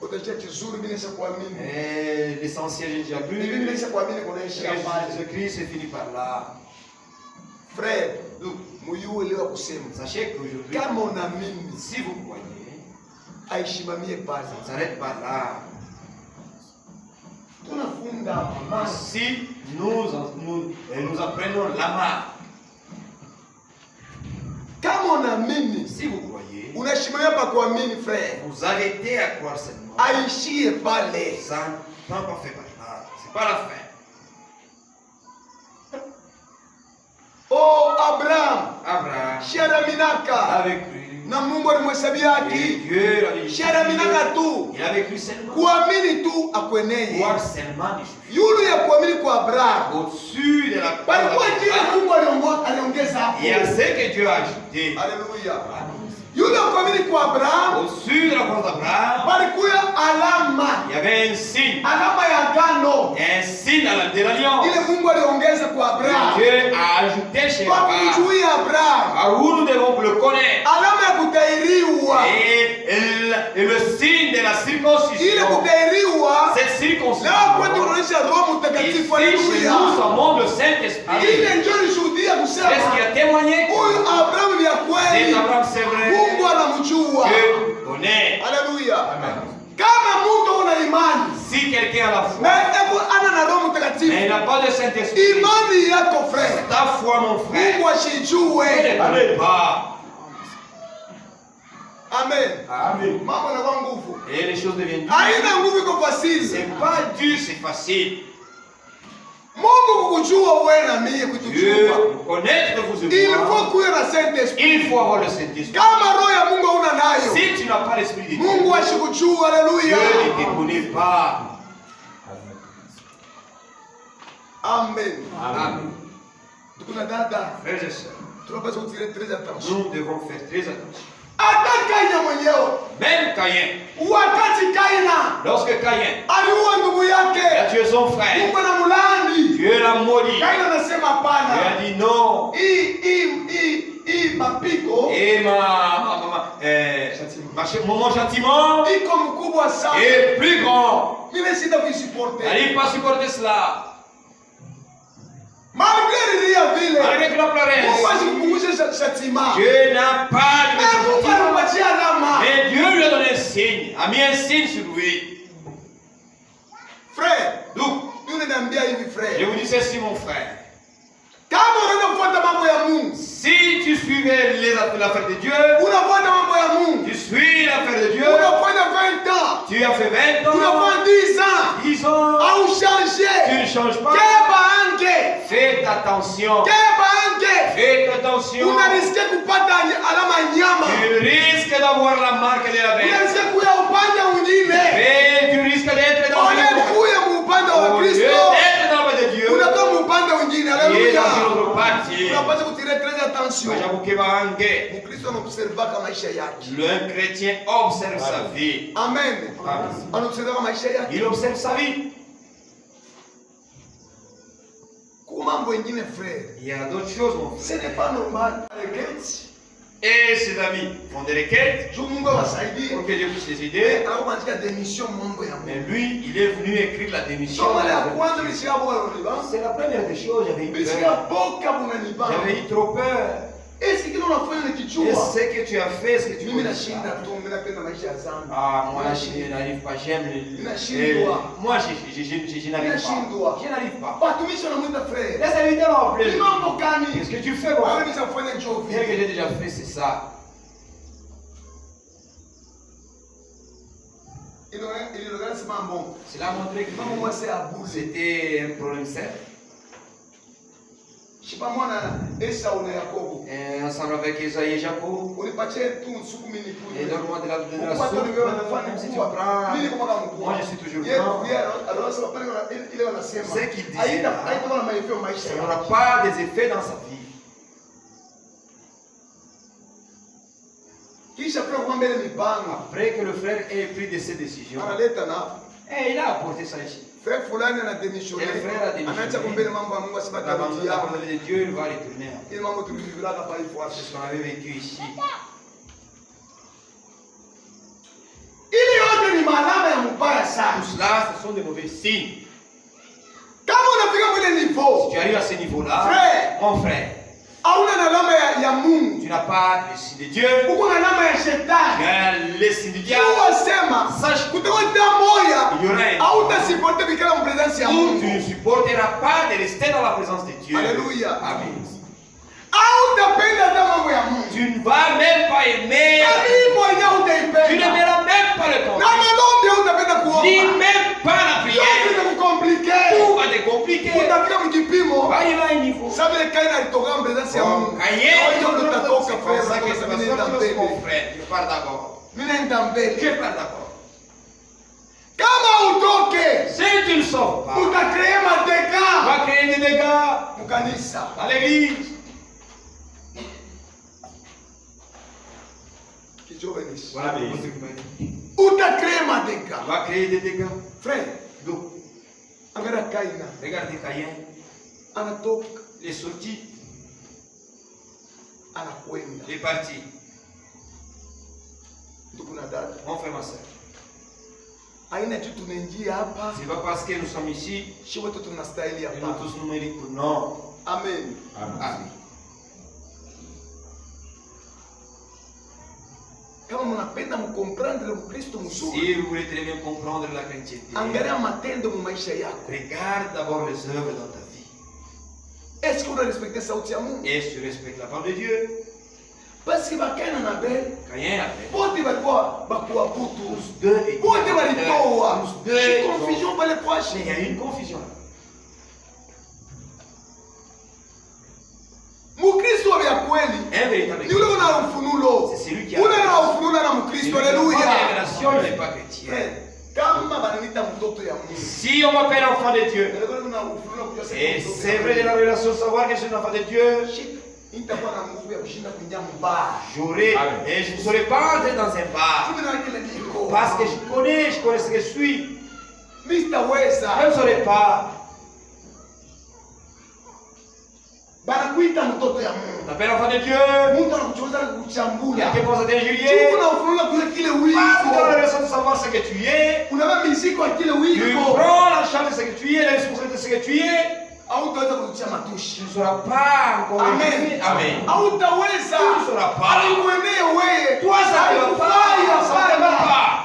Utacha kizuri mimi nisha kuamini. Et l'essentiel, j'ai déjà Mimi cru. nisha kuamini kuna ishia mbali. Jésus-Christ est fini par là. Frère, Donc, muyue leo kusema sachez qu'aujourd'hui, kama unaamini si vous croyez, aishimamie pale. ça ne s'arrête pas là. Tunafunda mama Si nous apprenons la marque, kama unaamini si vous croyez, unashimamia pa kuamini frère. vous arrêtez à croire seulement. Aishie pale. Ça n'a pas fait par là. C'est pas la fin. Oh Abraham, Abraham Sheraminaka avait cru. na Mungu alimhesabia Et haki. Dieu l'avait justifié. Sheraminaka tu. Il avait cru seulement. Kuamini tu akweneye. Croire seulement des choses. Yule ya kuamini kwa Abraham. Au-dessus de la Palikuwa kile parole. Mungu aliongeza hapo. Il y a ce que Dieu a ajouté. Haleluya. Yule ya kuamini kwa Abraham Au-dessus de la parole d'Abraham, palikuwa alama. il y avait un signe. Alama ya agano. Un signe de l'alliance. Ile Mungu aliongeza kwa Abraham. Dieu a ajouté chez Kwa Abraham. kumjua Abraham. À où nous devons le connaître. Alama ya kutahiriwa. Et le signe de la Ile circoncision. kutahiriwa. Cette circoncision. Leo kwetu unaonyesha Roho Mtakatifu. Ici, chez Haleluya. nous, ça montre le Saint-Esprit. Ile ndio ilishuhudia kusema Qu'est-ce qui a témoigné? huyu Abraham ni ya C'est kweli. Abraham, c'est vrai. Mungu anamjua. Dieu connaît. Haleluya. Kama mtu una imani Si quelqu'un a la foi, na hebu ana na Roho mais il Mtakatifu, n'a pas de Saint-Esprit, imani yako frère, ta foi, mon frère, Mungu ne ashijue. connaît pas. Amen. Amen. Mambo yanakuwa nguvu. Et les choses deviennent dures. Haina nguvu iko fasili. C'est pas dur, c'est facile. Dieu nous connaître vous et moi. Il faut avoir le Saint-Esprit. Si tu n'as pas l'Esprit de Dieu, Dieu ne te connaît pas. Amen. Amen. Frères et sœurs, nous devons faire très attention. Même Caïn, lorsque Caïn a tué son frère, Dieu l'a maudit. Dieu a dit non. Et mon châtiment est plus grand. Il n'arrive pas à supporter cela. Malgré que la pleuresse, Dieu n'a pas de châtiment. Mais Dieu lui a donné un signe, a mis un signe sur lui. Frère, Donc, je vous dis ceci, mon frère. Si tu suivais l'affaire de Dieu, tu suis l'affaire de Dieu, tu as fait 20 ans, 10 ans, tu ne changes pas. Faites attention. Faites attention. Tu risques d'avoir la marque de la bête. Et tu risques d'être dans le lieu d'être dans le de Dieu. Il est dans une autre partie. Le chrétien observe sa vie. Amen. Il observe sa vie. Il y a d'autres choses, mon frère. Ce n'est pas normal. Et ses amis font des requêtes pour que Dieu puisse les aider. Mais lui, il est venu écrire la démission. C'est la première des choses. J'avais eu peur. J'avais eu trop peur. Et ce que tu as fait, ce que tu veux. Ah, moi, je n'arrive pas. J'aime les. Moi, je n'arrive pas. Je n'arrive pas. Les serviteurs l'ont appelé. Qu'est-ce que tu fais, moi? Ce que j'ai déjà fait, c'est ça. Cela a montré que c'était un problème sérieux. Ensemble avec Esaïe et Jacob. Et donne-moi de la soupe. Même si tu prends. Moi je suis toujours grand. Ce qu'il disait, ça n'aura pas des effets dans sa vie. Après que le frère ait pris de ses décisions, et il a apporté ça ici. Frère Fulani a démissionné. Anaacha kumbele mambo ya Mungu asipata kutia. Dieu il va retourner. Ile mambo tulivivira hapa hivi C'est ce qu'on avait vécu ici. Ili yote ni malama ya mbaya sana. Tout cela, ce sont des mauvais signes. Kama unafika mwile niveau, si tu arrives à ce niveau-là, frère, mon frère, hauna alama ya Mungu. Tu n'as pas le signe de Dieu. Uko na alama ya shetani. Tu as le signe du diable. Sache que il y aura hautasupporter bikala en présence ya Mungu. Tu ne supporteras pas de rester dans la présence de Dieu. Alléluia. Amen. Tu ne vas même pas aimer. Tu n'aimeras même pas le confier. Ni même pas la prière. Tout va te compliquer. Va y aller niveau. C'est mon frère. Je pars d'abord. Je pars d'abord. Si tu ne sors pas, tu vas créer des dégâts dans l'église. Voilà, va créer des dégâts. Frère, regardez Caïn. Il est sorti. Il est parti. Mon frère, ma soeur. C'est pas parce que nous sommes ici que nous tous nous méritons. Non. Amen. Amen. Si vous voulez très bien comprendre la chrétienté, regarde d'abord les œuvres dans ta vie. Est-ce que tu respectes la parole de Dieu? Parce que Caïn et Abel, tous deux étaient confusion par les proches. il y a une confusion là. Si on m'appelle enfant de Dieu, et c'est vrai de la relation de savoir que je suis un enfant de Dieu, j'aurai et je ne serai pas entré dans un bar. Parce que je connais ce que je suis. Je ne serai pas. T'appelles enfant de Dieu. Quelqu'un pense à t'injurier. Parce que dans la relation de savoir ce que tu es, tu prends la charge de ce que tu es, la responsabilité de ce que tu es. Tu ne seras pas encore élevé. Amen. Tu ne seras pas. Toi, ça ne va pas. Ça ne va pas.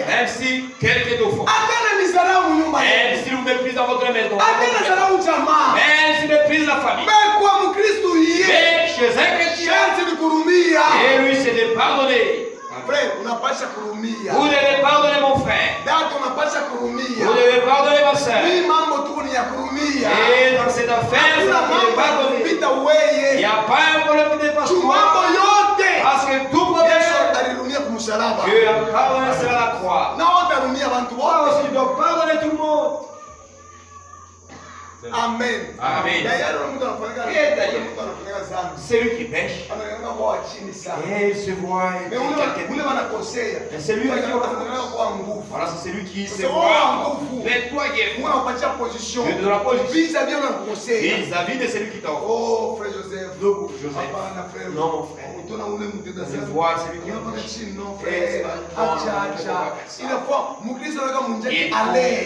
Même si quelqu'un t'offre, même si vous méprisez dans votre maison, même si vous méprisez la famille, mais chez un chrétien, et lui c'est de pardonner. Vous devez pardonner mon frère. Vous devez pardonner ma soeur. Et dans cette affaire, vous devez pardonner. Il n'y a pas un problème de dépassement. Parce que tout problème, Dieu a pardonné sur la croix. Toi aussi, tu dois pardonner tout le monde. Amen. Amen. C'est lui qui pêche. Et il se voit. Et c'est lui qui voilà, c'est lui qui se voit. Mais toi qui es fort. Dieu te donne la position. Vis-à-vis de celui qui t'offre. Oh, frère Joseph. Joseph. Non, mon frère. Je vois celui qui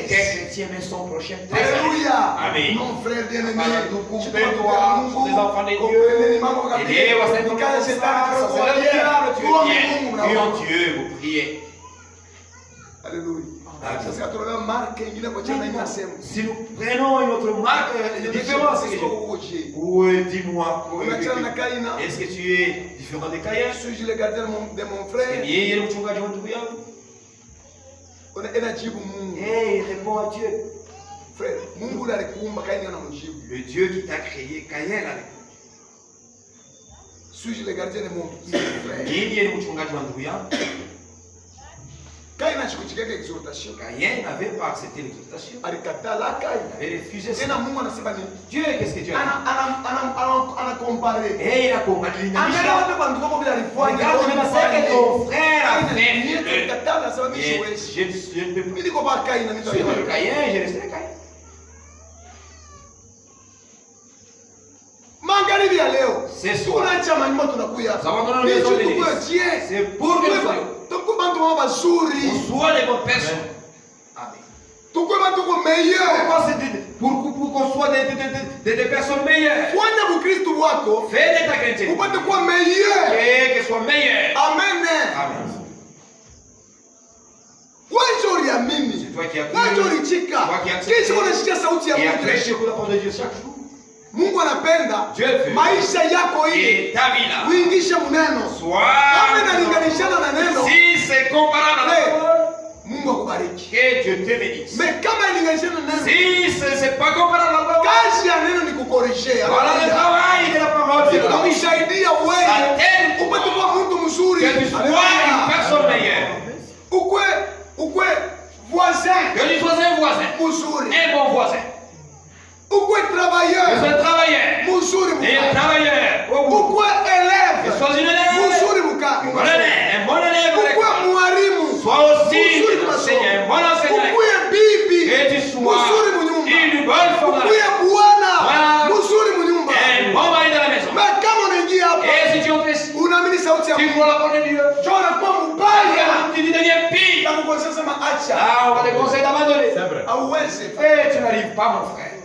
chrétien met son prochain. Alléluia. Amen. Non, frère bien-aimé. Tu peux toi, des enfants de Dieu. Et Dieu en Dieu, vous priez. Alléluia. Si nous prenons une autre marque de différence, oui, dis-moi, est-ce que tu es différent de Caïn? Suis-je le gardien de mon frère? Et il répond à Dieu. Frère, le Dieu qui t'a créé, Caïn l'a répondu. Suis-je le gardien de mon frère? Caïn n'avait pas accepté l'exhortation. Il avait refusé ça. Dieu, qu'est-ce que Dieu a dit? Et il a comparé. Regarde même ce que ton frère a fait. Je ne peux pas. Caïn, je resterai Caïn. C'est soit. C'est pour que nous soyons. On soit des bonnes personnes. Amen. Pour qu'on soit des personnes meilleures. Fais de ta chrétienté. Que soit meilleur. Amen. Amen. C'est toi qui as prêché pour la parole de Dieu chaque jour. Mungu anapenda maisha yako ile uingishe mneno. Kama inalinganishana na neno, si c'est comparable à la parole, Mungu akubariki. Que Dieu te bénisse. Mais kama inalinganishana na neno, si c'est pas comparable à la parole, kazi ya neno ni kukorejea. Voilà le travail de la parole. C'est kukusaidia wewe upate kuwa mtu mzuri. Que tu sois une personne meilleure. Ukwe voisin. Que tu sois un voisin. Mzuri. Un bon voisin. Pourquoi travailleur? Je suis travailleur. Et un travailleur. Pourquoi élève? Je sois une élève. Un bon élève. Pourquoi mwalimu? Sois aussi un enseignant. Un bon enseignant. Pourquoi bibi? Et tu sois une bonne femme. Pourquoi bwana? Mzuri munyumba. Un bon mari dans la maison. Mais kama unaingia hapa. Et si tu entres ici, unaamini sauti ya Mungu. Tu crois la parole de Dieu. Tu unakuwa mbaya. Tu deviens pire. Nakukonseja sema acha. Ah, on va te conseiller d'abandonner. C'est vrai. Hauwezi. Et tu n'arrives pas, mon frère.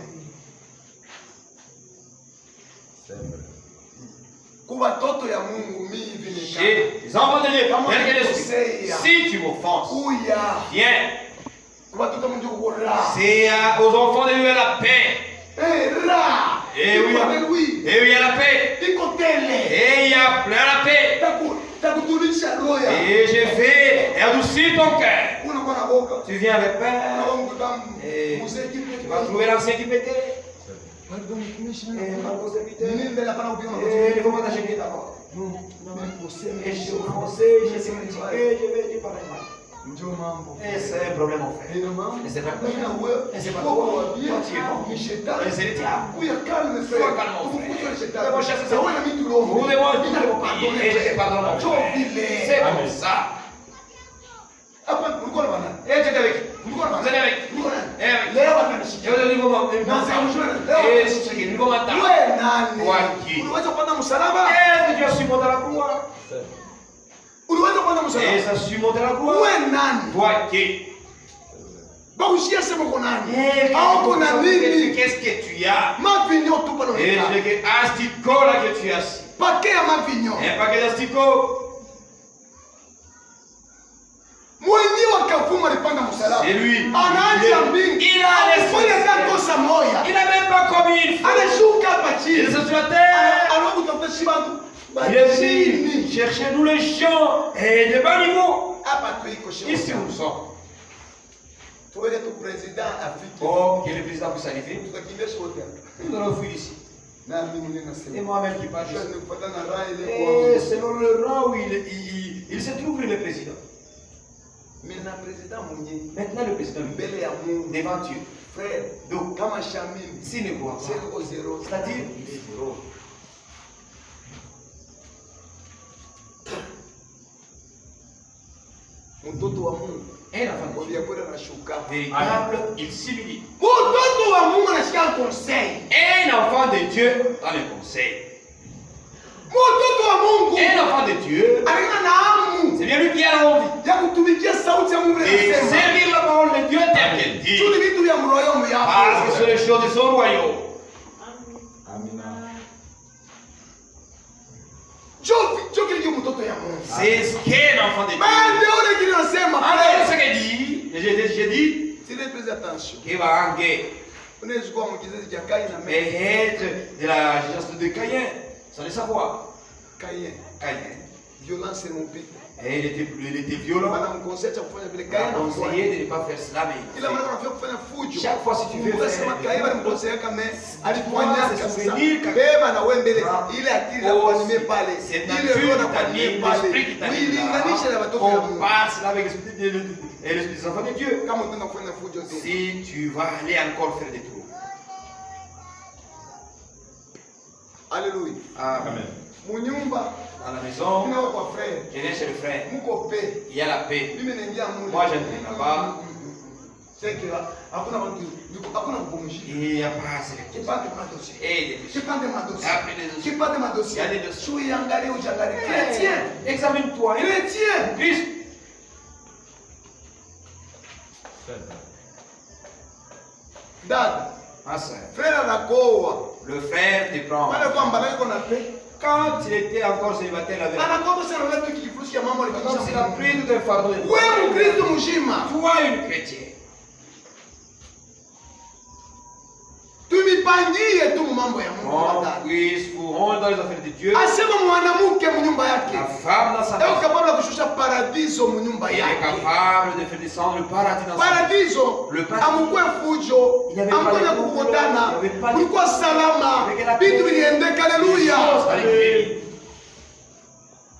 Les enfants de Dieu, si tu m'offenses, viens. C'est aux enfants de Dieu la paix. Et oui, il y a la paix. Et il y a plein la paix. Et je vais adoucir ton cœur. Tu viens avec peur. Et tu vas trouver l'ancien qui pétait. Pardon, Marco serviteur. Nini mbele hapana kupiga Il magoti. faut pas t'acheter d'abord. Non, Et je suis français, je suis critiqué, je vais dire pareil. Njoo mambo. Et c'est un problème en fait. Ndio mambo. Et c'est pas Mimi na wewe. Et c'est pas toi. Toi tu es bon. Ni Et shetani. c'est le diable. Kuya calme frère. Sois calme, mon frère. Ukukuja shetani. Moi, je sais ça. Wewe na mimi tulombe. Vous et moi, Mimi nakupardonne. et je te pardonne. mon Njoo frère. vile. C'est comme ça. Hapa ulikuwa na bana. Et tu es avec. Ulikuwa na Vous bana. êtes avec. Ulikuwa na. Et avec. Leo atanishikia. Et au niveau Et c'est ce qui est niveau mental. Wewe nani? Waki. Uliweza kupanda msalaba? Est-ce que tu as su monter la croix? Uliweza kupanda Et msalaba? ça su monter la croix? Wewe nani? Toi qui. Bakushia sema uko nani? Au uko na nini? Qu'est-ce que tu as? Mavinyo tu pale Et unakaa. c'est que asticot là que tu as. Paquet ya mavinyo. Un paquet d'asticots. Mwenyewe akavuma alipanda msalaba. C'est lui. Anaanza mbingi. Il a Alifanya hata kosa moja. Il n'a même pas commis une faute. Anashuka hapa Il chini. est sur la terre. Anaanza kutafuta shibandu. Il est venu chercher nous les gens et de bas niveau. Hapa tuiko shida. Ici nous sommes. Tuweke tu president afike. Oh, que le président puisse arriver. Tutakimbia sote. Nous allons fuir ici. Na mimi mwenyewe Et nasema. moi-même qui parle. Je ne kupata na raha ile Et kwa. selon le rang où il se trouve le président. Mimi na president mwenyewe. Maintenant le président Mbele ya Mungu. devant Dieu. Frère, Donc, kama shamimi. s'il ne croit pas, Zero zero. c'est-à-dire il est zéro. Mtoto wa Mungu. Un enfant de Kwa Dieu, kweli anashuka. véritable, il s'humilie. Mtoto wa Mungu anashika conseil. Un enfant de Dieu dans le conseil. Mtoto wa Mungu Un enfant de Dieu, alina na hamu c'est bien lui qui a l'envie ya kutumikia sauti ya Mungu et inasema. servir la parole de Dieu telle qu'elle dit. Tuli vitu vya mroyomo Parce que yako. c'est les choses de son royaume. Jo kilio mtoto ya Mungu. C'est ce qu'est l'enfant de Dieu. Bande ole kilio nasema. Alors, ce qu'elle dit, j'ai dit, Tile très attention. qu'il va en guerre. Unaweza kuwa mkizazi cha Kaini na Mais Meli. être de la génération de Caïn, sans le savoir. Kaini. Caïn. Violence mon pite. Et il était violent. Bana mkonsecha kufanya vile Il Kaini a anafanya. conseillé de ne pas faire cela, mais Ila mara unafika kufanya fujo. chaque fois si tu veux Mungu anasema faire Kaini alimkonsea kama alifanya c'est kabisa. souvenir que- Beba na wewe mbele Ah. ile akili ya Oh, kuanime pale. c'est Ile nature roho na qui t'anime, kuanime pale. l'esprit qui t'anime Uilinganishe na là. watoto ya Mungu. Compare cela avec l'esprit des enfants de Dieu. Kama unataka kufanya fujo tu. Si tu vas aller encore faire des trous. Alléluia. Amen. Munyumba Dans la maison, kuna kwa frère. je viens chez le frère. Muko pe. Il y a la paix. Mimi naingia mule. Moi, j'entre là-bas. C'est que hakuna watu hakuna kupumzika. Il n'y a pas assez de Kipande madosi. Et des dossiers. Kipande madosi. Après des dossiers. Kipande madosi. Il y a des dossiers. Shui angalie ujangalie. Chrétien. Examine-toi. Chrétien. Christ. Dada. Ma soeur, Frère anakoa. le frère te prend. Pale kwamba leo kuna pe. Quand il était encore célibataire, il avait Anakoa sana watu kifurushi ya mama donc il a alifanyisha. pris tout un fardeau de Wewe Mkristo mzima. toi, une chrétienne. Tumipangie tu mambo ya Mungu On dada. puisse vous rendre dans les affaires de Dieu. Asema mwanamke mnyumba yake. La femme dans sa Leo maison. kapabla kushusha paradiso mnyumba Il est yake. capable de faire descendre le paradis dans sa maison. Paradiso Le paradis. amukwe fujo, Il y avait pas amukwe de na complot, kukutana, il y avait pas de- kulikuwa salama, Avec la vitu paix. viliendeka. Les choses Haleluya, allaient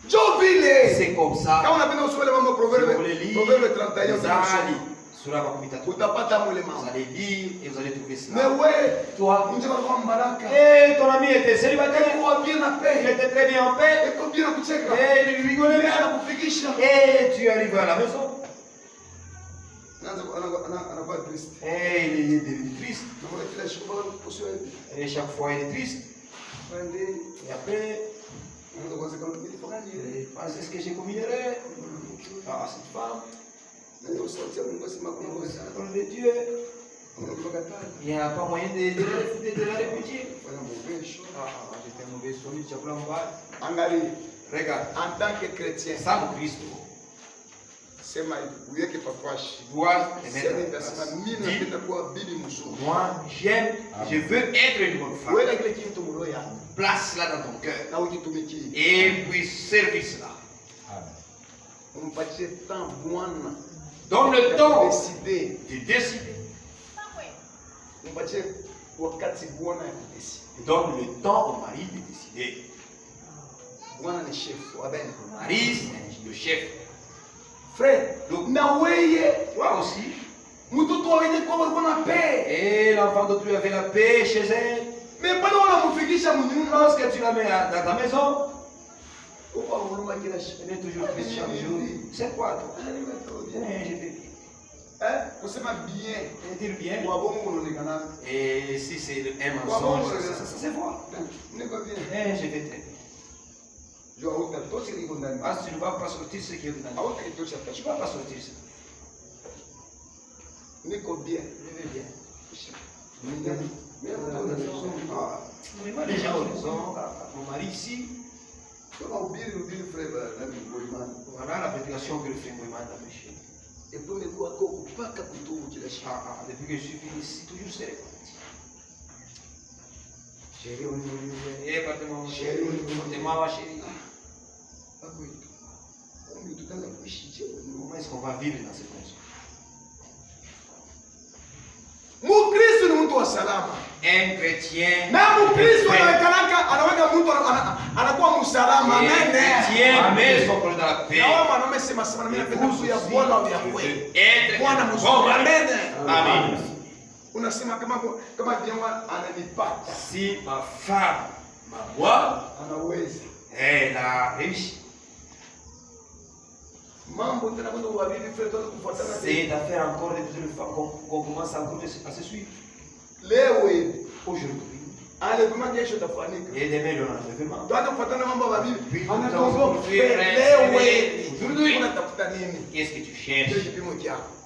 jo vile. C'est comme ça. Kama unapenda usome mambo Si vous Proverbe voulez lire, Proverbe 31 vous allez sur la makumi tatu. utapata mule Vous mambo. allez lire et vous allez trouver Mais cela. wewe Toi, unje kwa mbaraka. et ton ami était célibataire. Eko bien na Il paix. était très bien en paix. Eko bien na kucheka. Et il rigolait Wewe bien. anakufikisha. Et tu arrives à la maison. Anakuwa triste. Et il est devenu triste. Naona kila siku bado kusio hivi. Et chaque fois il est triste. Twende. Et après, Ndio kwanza kama nilifanya ile. est-ce que j'ai commis une erreur? Ah, cette femme, Ndio sauti ya Mungu sema kuna kosa. la parole de Dieu, Unakata. il n'y a pas moyen de la répudier. Fanya mubesho. Ah, j'ai fait un mauvais solide, j'ai pris un mal. Angalia. Regarde, En tant que chrétien, sans le Christ, sema hivi, uweke papashi. tu dois te Sema mettre en nitasema place. mimi Dis, napenda kuwa bibi mzuri. moi, j'aime, je veux être une bonne femme. Weka kile kitu mroho yako Place cela dans ton cœur. na ukitumikie. Et puis servir cela. Umpatie temps Bwana. Donne le temps Décider. de décider. Umpatie Et donc le temps au mari de décider. Le mari, c'est le chef. Frère, Donc, toi aussi. Et Et l'enfant d'autrui avait la paix chez elle. mais pas Lorsque tu la mets dans ta maison, elle est toujours triste chaque jour. C'est quoi toi? Je te dis. on se met bien. Dire bien. Et si c'est un mensonge, ça se voit. Je vais te dire. Ah, tu ne vas pas sortir ce qui est dedans. Tu ne vas pas sortir ça. Je vais bien. Mais moi, les gens ont raison. Mon mari ici, voilà la prédication que le frère Moïman a prêchée. Depuis que je suis venu ici, toujours c'est réparti. Chérie, partez-moi, chérie, partez-moi, ma chérie. Comment est-ce qu'on va vivre dans cette maison? Un chrétien. Un chrétien met son cœur dans la paix. Être bon. Amen. Si ma femme m'a voix, elle a réussi. C'est d'affaire encore de plusieurs fois qu'on commence encore à se suivre. Aujourd'hui. Et demain, le lendemain. Puis nous allons construire aujourd'hui. Qu'est-ce que tu cherches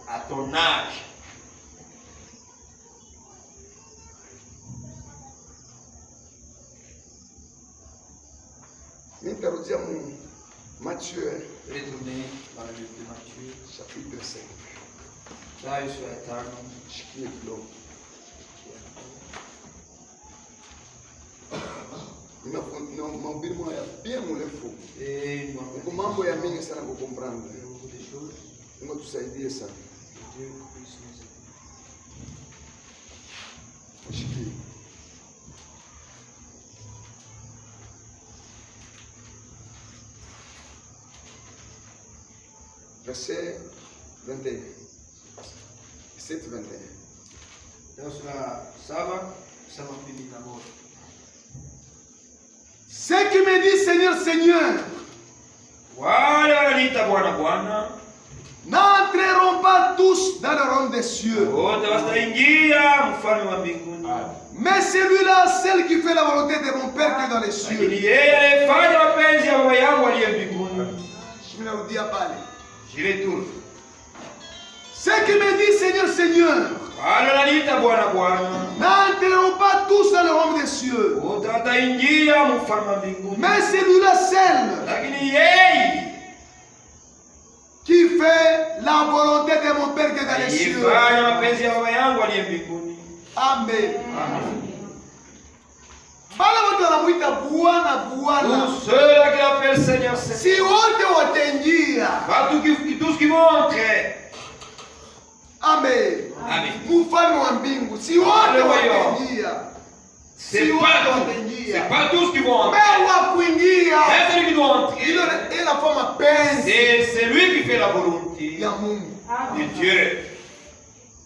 à ton âge? Matthieu, Retournez dans le livre de Matthieu, chapitre 5. Là, je suis à table. Et mambo ya mingi sana kukomprendre. des choses. Mungu tusaidie sana. Dieu puisse nous aider. Shikie. Verset 21. 7-21. Ceux qui me disent Seigneur, Seigneur, n'entreront pas tous dans le royaume des cieux. Mais celui-là, celle qui fait la volonté de mon Père qui est dans les cieux. Je retourne. Ceux qui me disent Seigneur, Seigneur, n'entreront pas tous dans le royaume des cieux. Mais celui-là, celle qui fait la volonté de mon Père qui est dans les cieux. Amen. Tous ceux qui l'appellent Seigneur, si wote watengia, tous qui vont entrer. Amen. Amen. Mfalme wa mbingu, si wote watengia. C'est pas tous qui vont entrer. Mais wakuingia, C'est celui qui doit entrer. il est la forme à peine. C'est celui qui fait la volonté Ya Mungu. de Dieu.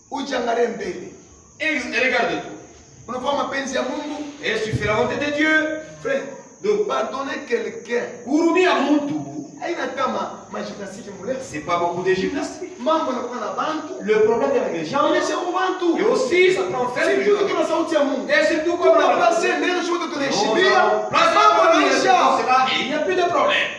Ujangare mbele. Et regarde tout. Unafanya mapenzi ya Mungu. Et tu fais la volonté de Dieu. Frère, Donc, pardonner quelqu'un. Kurumia Muntu, Haina kama majinasiki mrefu. c'est pas beaucoup de gymnastique. Mambo yanakuwa na bantu. Le problème avec les gens, Onyesha ubantu. et aussi ça prend faire du Sisi jeu. tuna sauti ya Mungu. Et surtout comme Kuna place neno shote tunaheshimia. Mambo et yanaisha. il n'y a plus de problème.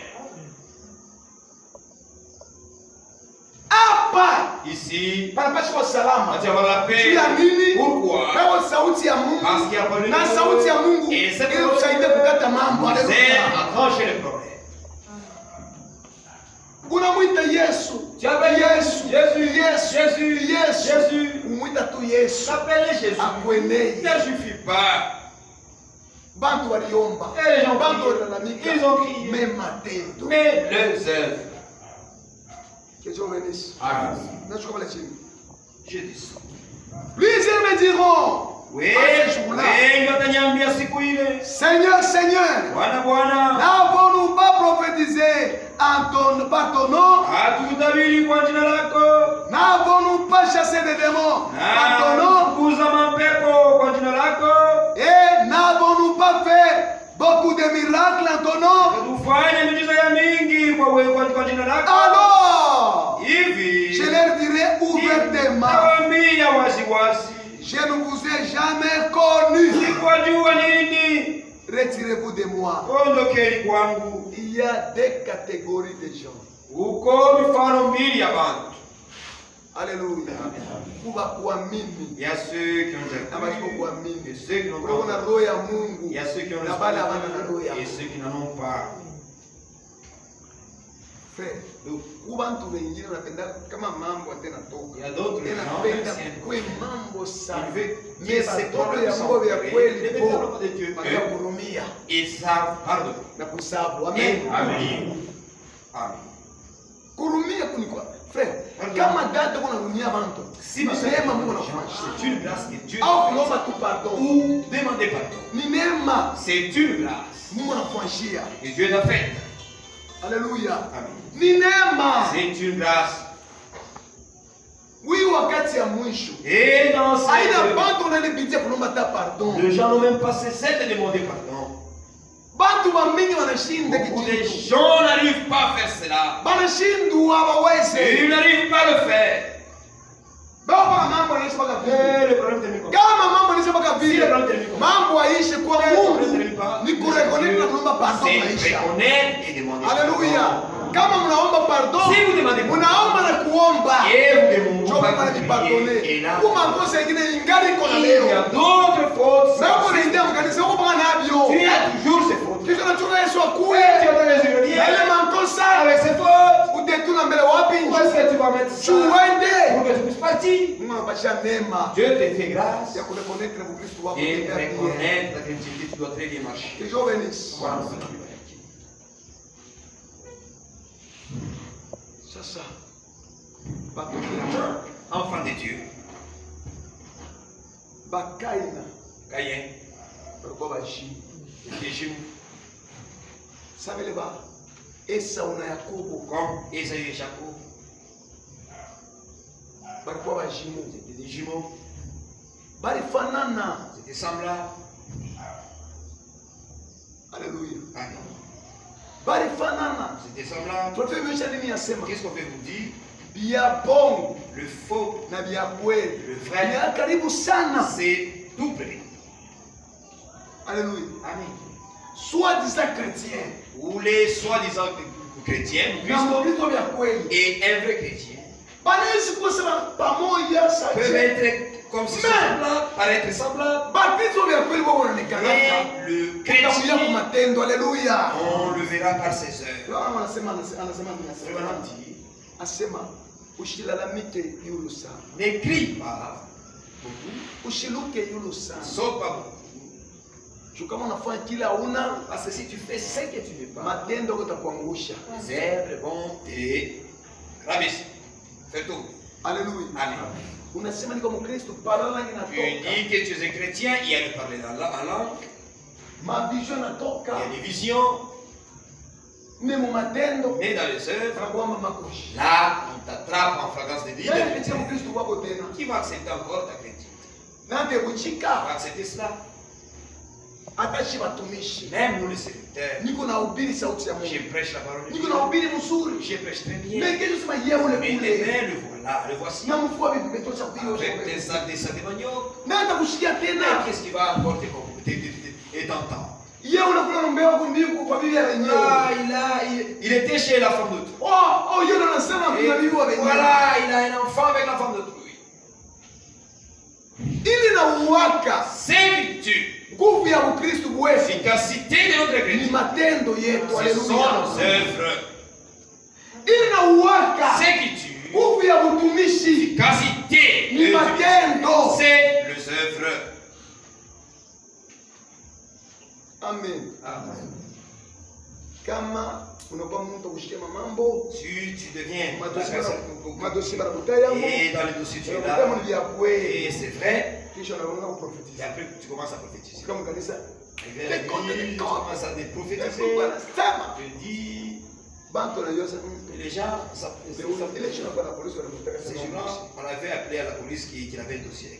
Hapa Ici, panapashwa salama. tu vas avoir la Juu paix. ya nini? Pourquoi? Leo sauti ya Mungu. Parce qu'il y a pas de Na sauti ya Mungu Et cette ili tusaidie kukata mambo. C'est Haleluya. à trancher le problème. Unamwita Yesu. Tu appelles Yesu. Jésus, Yesu. Jésus, Yesu. Jésus. Umwita tu Yesu. T'appelles Jésus. Akueneye. Ça ne suffit pas. Bantu waliomba. Et les gens Bantu crient. walalamika. Ils ont crié. Mais matendo. Mais les œuvres. Que Dieu bénisse. Amen. Nachukua pale chini. Je dis ça. Plusieurs me diront. Seigneur, Seigneur, n'avons-nous pas prophétisé par ton nom? N'avons-nous pas chassé des démons par ton nom? Et n'avons-nous pas fait beaucoup de miracles en ton nom? Alors, je leur dirai ouvertement, je ne vous ai jamais connu. Retirez-vous de moi. Il y a deux catégories de gens. Alléluia. Il y a ceux qui ont déjà cru, et ceux qui n'ont pas. Il y a ceux qui ont l'esprit et ceux qui n'en ont pas. Frère, il y a d'autres gens mais c'est pas le de Dieu. Ils savent pardonner. Amen. Amen. Kurumia kunikwa. Frère, kama dada unarumia bantu. Si neema Mungu anakuacha. C'est une grâce de Dieu. Au kuomba tu pardon. Ou demander pardon. Ni neema. C'est une grâce. Mungu anakuachia. Et Dieu l'a fait. Alléluia. Amen. Ni neema. C'est une grâce. Oui, wakati ya mwisho. Et dans ce aina bantu wananipitia kuomba ta pardon. Les gens n'ont même pas cessé de demander pardon. Bantu bamingi wanashinda kitu. Les gens n'arrivent pas à faire cela. Banashindwa hawawezi. Ils n'arrivent pas à le faire. Baba mambo yanaisha mpaka vile. Kama mambo yanaisha mpaka vile. Mambo yaishi kwa Mungu. Ni kureconnect na kuomba pardon maisha. Alléluia. Kama mnaomba pardon, mnaomba na kuomba. Chomba na pardonner. Kuma kosa ingine ingali kwa leo. Il y a d'autres fautes. Mambo ndio mkanisa huko bwana nabyo. Tu as toujours ces fautes. Kisha nachunga Yesu akuye. Ile mankosa avec ces fautes. Utetuna mbele wapi? Où est-ce que tu vas mettre ça? Tuende. Pour que tu puisses partir. Mungu anapatia neema. Dieu te fait grâce. Ya kureconnect na Kristo wako. Et reconnaître la chrétienté, tu dois très bien marcher. Que Dieu bénisse. Voilà. Sasa. Enfant de Dieu. Bakaina. Caïn. Balikuwa bashi. Jésus. Savez les ba. Esau na Yakobo. Comme Esaü et Jacob. Balikuwa bashimu. C'était des jumeaux. Balifanana. C'était semblable. Alléluia. Amen. Balifanana. C'était semblable. Qu'est-ce qu'on veut vous dire? Bien bon. Le faux. Na bien kweli. Le vrai. Karibu sana. C'est tout près. Alléluia. Amen. Soi-disant chrétien. Ou les soi-disant chrétiens. Et un vrai chrétien. Peuvent être comme si semblables, paraître semblables. Et le chrétien, on le verra par ses œuvres. Ne crie pas beaucoup. Saute pas beaucoup. Parce que si tu fais ce que tu n'es pas, les œuvres vont te rabaisser. Fais tout. Alléluia. Amen. Tu dis que tu es chrétien, il y a de parler dans la langue. Il y a des visions. Mais dans les œuvres, là, on t'attrape en flagrance de Dieu. Qui va accepter encore ta chrétienté? Va accepter cela. Même nous les serviteurs, je prêche la parole de Dieu. Je prêche très bien. Mais le voilà, le voici. Avec des sacs de manioc. Qu'est-ce qui va encore t'entendre? Il était chez la femme d'autrui. Voilà, il a un enfant avec la femme d'autrui. Servitude. L'efficacité de notre chrétien, ce sont nos œuvres. Servitude, l'efficacité de Dieu, c'est les œuvres. Amen. Amen. Kama Si tu deviens et dans les dossiers tu es là, et c'est vrai, et après tu commences à prophétiser. Tu commences à prophétiser, tu dis, et les gens, ces gens-là, on avait appelé à la police qui avait un dossier.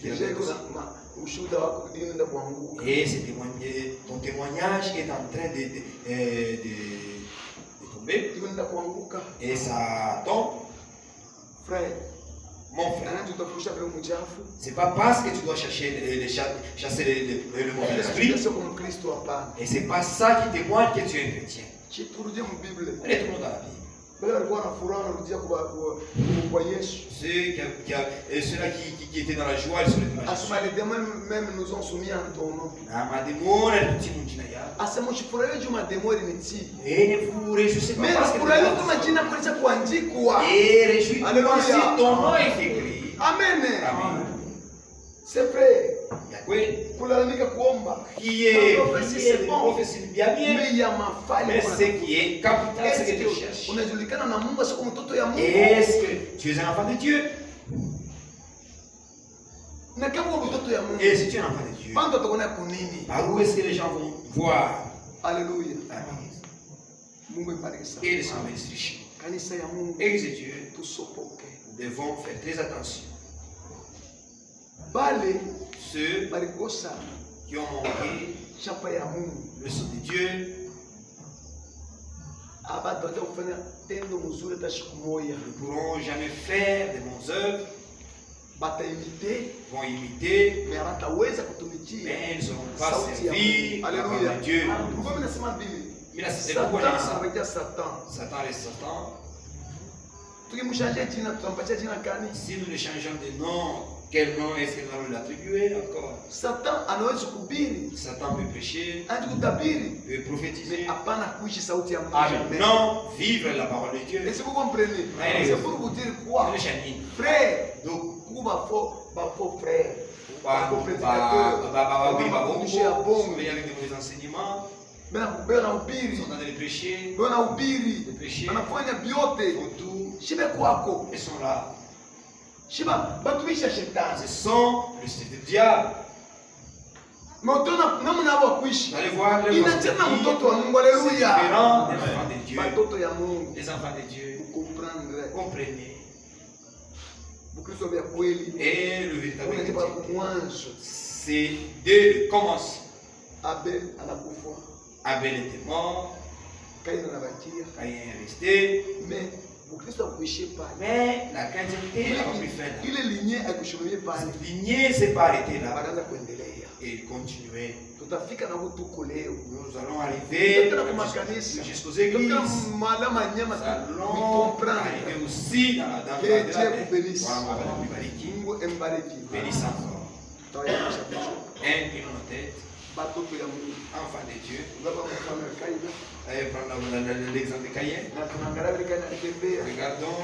Et ton témoignage est en train de tomber. Et ça tombe. Mon frère, c'est pas parce que tu dois chasser le mauvais esprit. Et c'est pas ça qui témoigne que tu es un chrétien. Retournons dans la Bible. Ceux-là qui étaient dans la joie, ils sont les Jésus. Même nous ont soumis en ton nom. Et ne vous réjouissez pas parce que ton nom est écrit. Amen. Amen. C'est vrai. Qui est prophétie bien bien, mais ce qui est capital, c'est que tu cherches. Est-ce que tu es un enfant de Dieu? Et si tu es un enfant de Dieu, par où est-ce que les gens vont voir? Alléluia. Amen. Et Et les gens bénéficient. Église de Dieu, nous devons faire très attention. Ceux qui ont manqué le sceau de Dieu ne pourront jamais faire de bonnes œuvres, vont imiter, mais ils ne sauront pas servir la parole de Dieu. Mais c'est pourquoi j'ai dit ça. Satan reste Satan. Si nous le changeons de nom, quel nom est-ce que nous allons l'attribuer encore? Satan peut prêcher, peut prophétiser. Amen. Non, vivre la parole de Dieu. Est-ce que vous comprenez? C'est pour vous dire quoi? Frère, donc, frère. Avec des mauvais enseignements. Ils sont en train de prêcher. Ils sont là. Ce sont le style du diable. Vous allez voir les enfants de Dieu. Les enfants de Dieu. Comprenez. Et le véritable chrétien, c'est dès le commencement. Abel était mort. Caïn est resté. Mais la chrétienté n'a pas pu faire. Lignée s'est pas arrêtée là. Et il continuait. Nous allons arriver jusqu'aux églises. Nous allons arriver aussi dans la bénissant encore. Inclinons nos têtes. Enfant de Dieu. Allez prendre l'exemple de Caïn. Regardons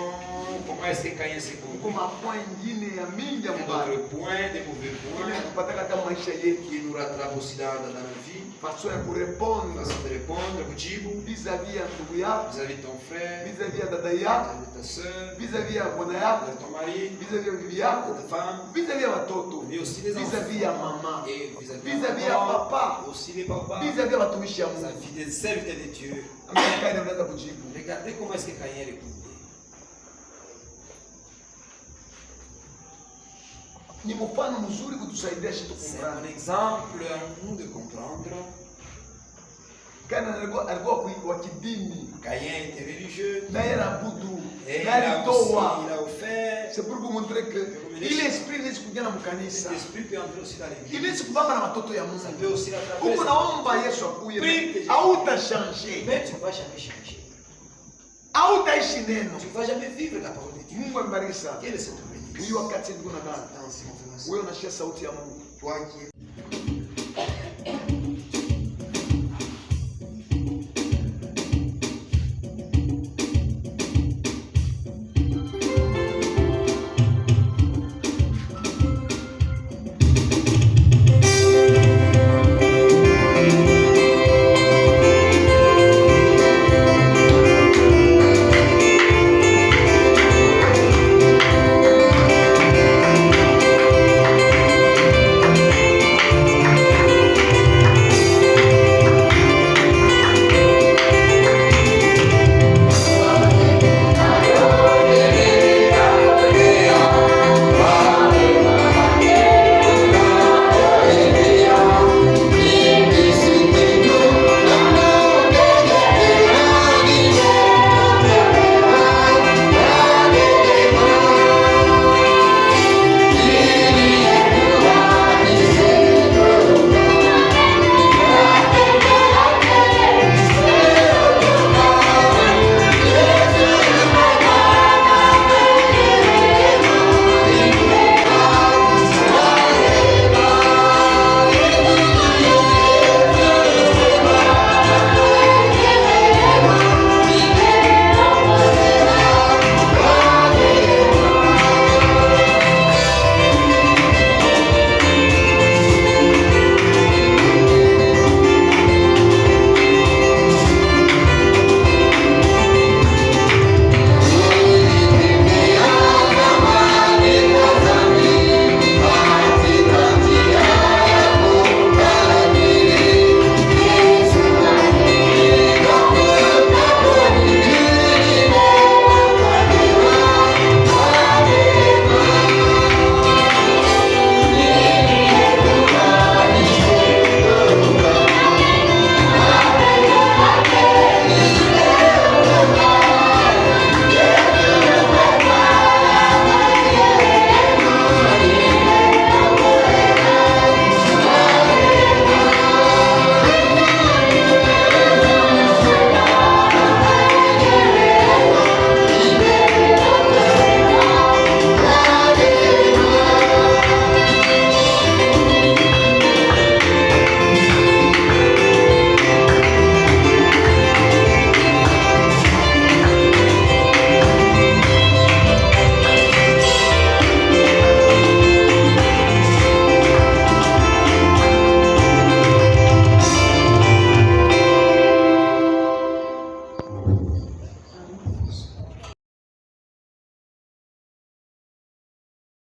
comment est-ce que Caïn s'est conduit. Il y a d'autres points, des mauvais points qui nous rattrapent aussi dans notre vie. Façon de répondre vis-à-vis de ton frère, vis-à-vis de ta soeur, vis-à-vis de ton mari, vis-à-vis de ta femme, vis-à-vis de watoto, vis-à-vis de maman, vis-à-vis de papa, aussi les papas, vis-à-vis de la serviteur de Dieu. Regardez comment est-ce que Caïn répondait. C'est un exemple à nous de comprendre. Caïn était religieux. Et il a offert. C'est pour vous montrer que l'esprit peut entrer aussi dans l'église. Ça peut aussi l'attraper. Mais tu ne vas jamais changer. Tu ne vas jamais vivre la parole de Dieu. Quelle est cette bénédiction? Toi qui